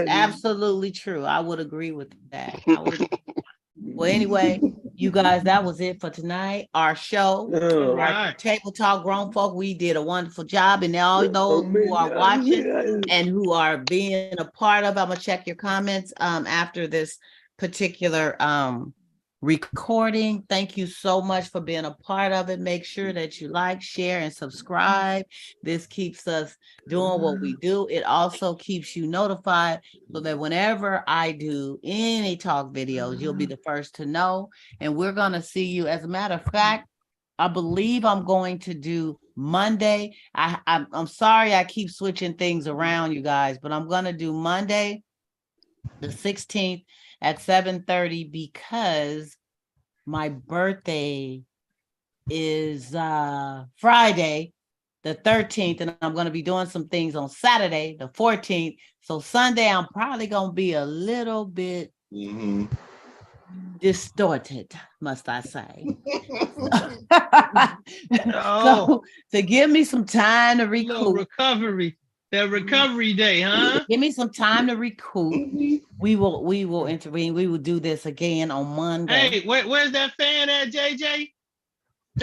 absolutely true. I would agree with that. Well, anyway, you guys, that was it for tonight. Our show, our Right. Table Talk Grown Folk. We did a wonderful job, and all those who are watching and who are being a part of, I'm gonna check your comments after this particular recording. Thank you so much for being a part of it. Make sure that you like, share, and subscribe. This keeps us doing what we do. It also keeps you notified so that whenever I do any talk videos, you'll be the first to know. And we're going to see you. As a matter of fact, I believe I'm going to do Monday. I'm sorry I keep switching things around, you guys, but I'm going to do Monday, the 16th at 7:30, because my birthday is Friday, the 13th, and I'm going to be doing some things on Saturday, the 14th. So Sunday, I'm probably going to be a little bit distorted, must I say. So to give me some time to recoup. Recovery. The recovery day, huh? Give me some time to recoup. We will intervene. We will do this again on Monday. Hey, where's that fan at, JJ?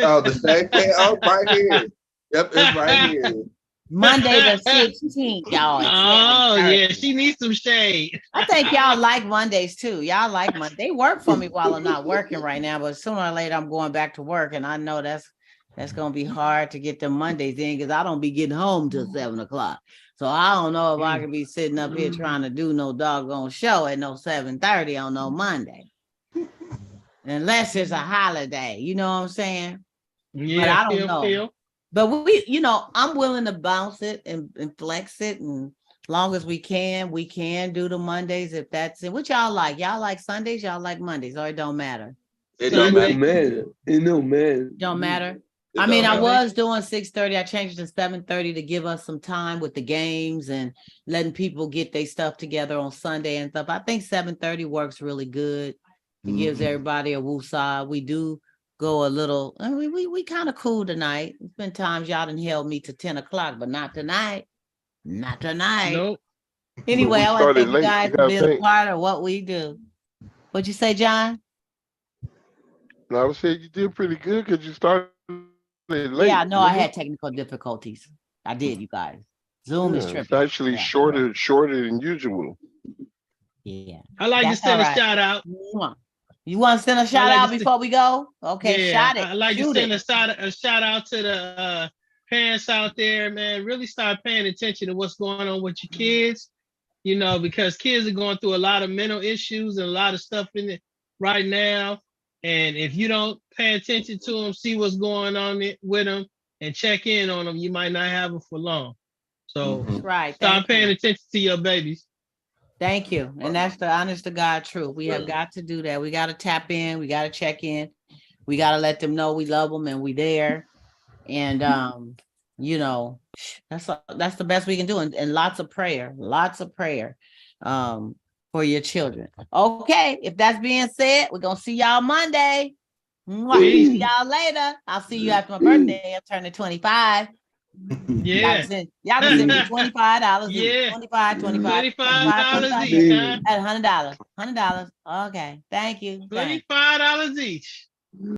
Oh, the same thing. Oh, right here. Yep, it's right here. Monday the 16th, y'all. Oh, yeah, she needs some shade. I think y'all like Mondays too. Y'all like Monday. They work for me while I'm not working right now, but sooner or later I'm going back to work, and I know that's gonna be hard to get them Mondays in because I don't be getting home till 7:00. So I don't know if I can be sitting up here trying to do no doggone show at no 7:30 on no Monday. Unless it's a holiday, you know what I'm saying? Yeah, but I don't know. But we, I'm willing to bounce it and flex it, and as long as we can do the Mondays if that's it. What y'all like? Y'all like Sundays? Y'all like Mondays? Or it don't matter? It don't matter. It don't matter. Don't matter. I mean, I was doing 6:30. I changed it to 7:30 to give us some time with the games and letting people get their stuff together on Sunday and stuff. I think 7:30 works really good. It gives everybody a woosah. We do go a little, I mean, we kind of cool tonight. It's been times y'all done held me to 10 o'clock, but not tonight. Not tonight. Nope. Anyway, We I want to started thank you late, guys you for gotta being a think. part of what we do. What'd you say, John? And I would say you did pretty good because you started late. Yeah, no, I remember? had technical difficulties. I did, you guys. Zoom is Yeah, it's tripping. actually Yeah. shorter than usual. Yeah. I like That's to send all a right. shout out. You want to send a shout like out to before we go? Okay, Yeah, shot it. I like to Shoot send it. a shout out to the parents out there, man. Really start paying attention to what's going on with your kids, you know, because kids are going through a lot of mental issues and a lot of stuff in it right now. And if you don't pay attention to them, see what's going on with them, and check in on them, you might not have them for long. So Mhm. Right. start Thank paying you. attention to your babies. Thank you. And that's the honest to God truth. We have got to do that. We got to tap in. We got to check in. We got to let them know we love them and we there. And you know, that's the best we can do. And lots of prayer for your children. Okay, if that's being said, we're gonna see y'all Monday. Mwah. See y'all later. I'll see you after my birthday. I'm turning 25. Yeah. Y'all can send me $25 each. Yeah. $25. $25 each, huh? At $100. $100. Okay. Thank you. Thanks. $25 each.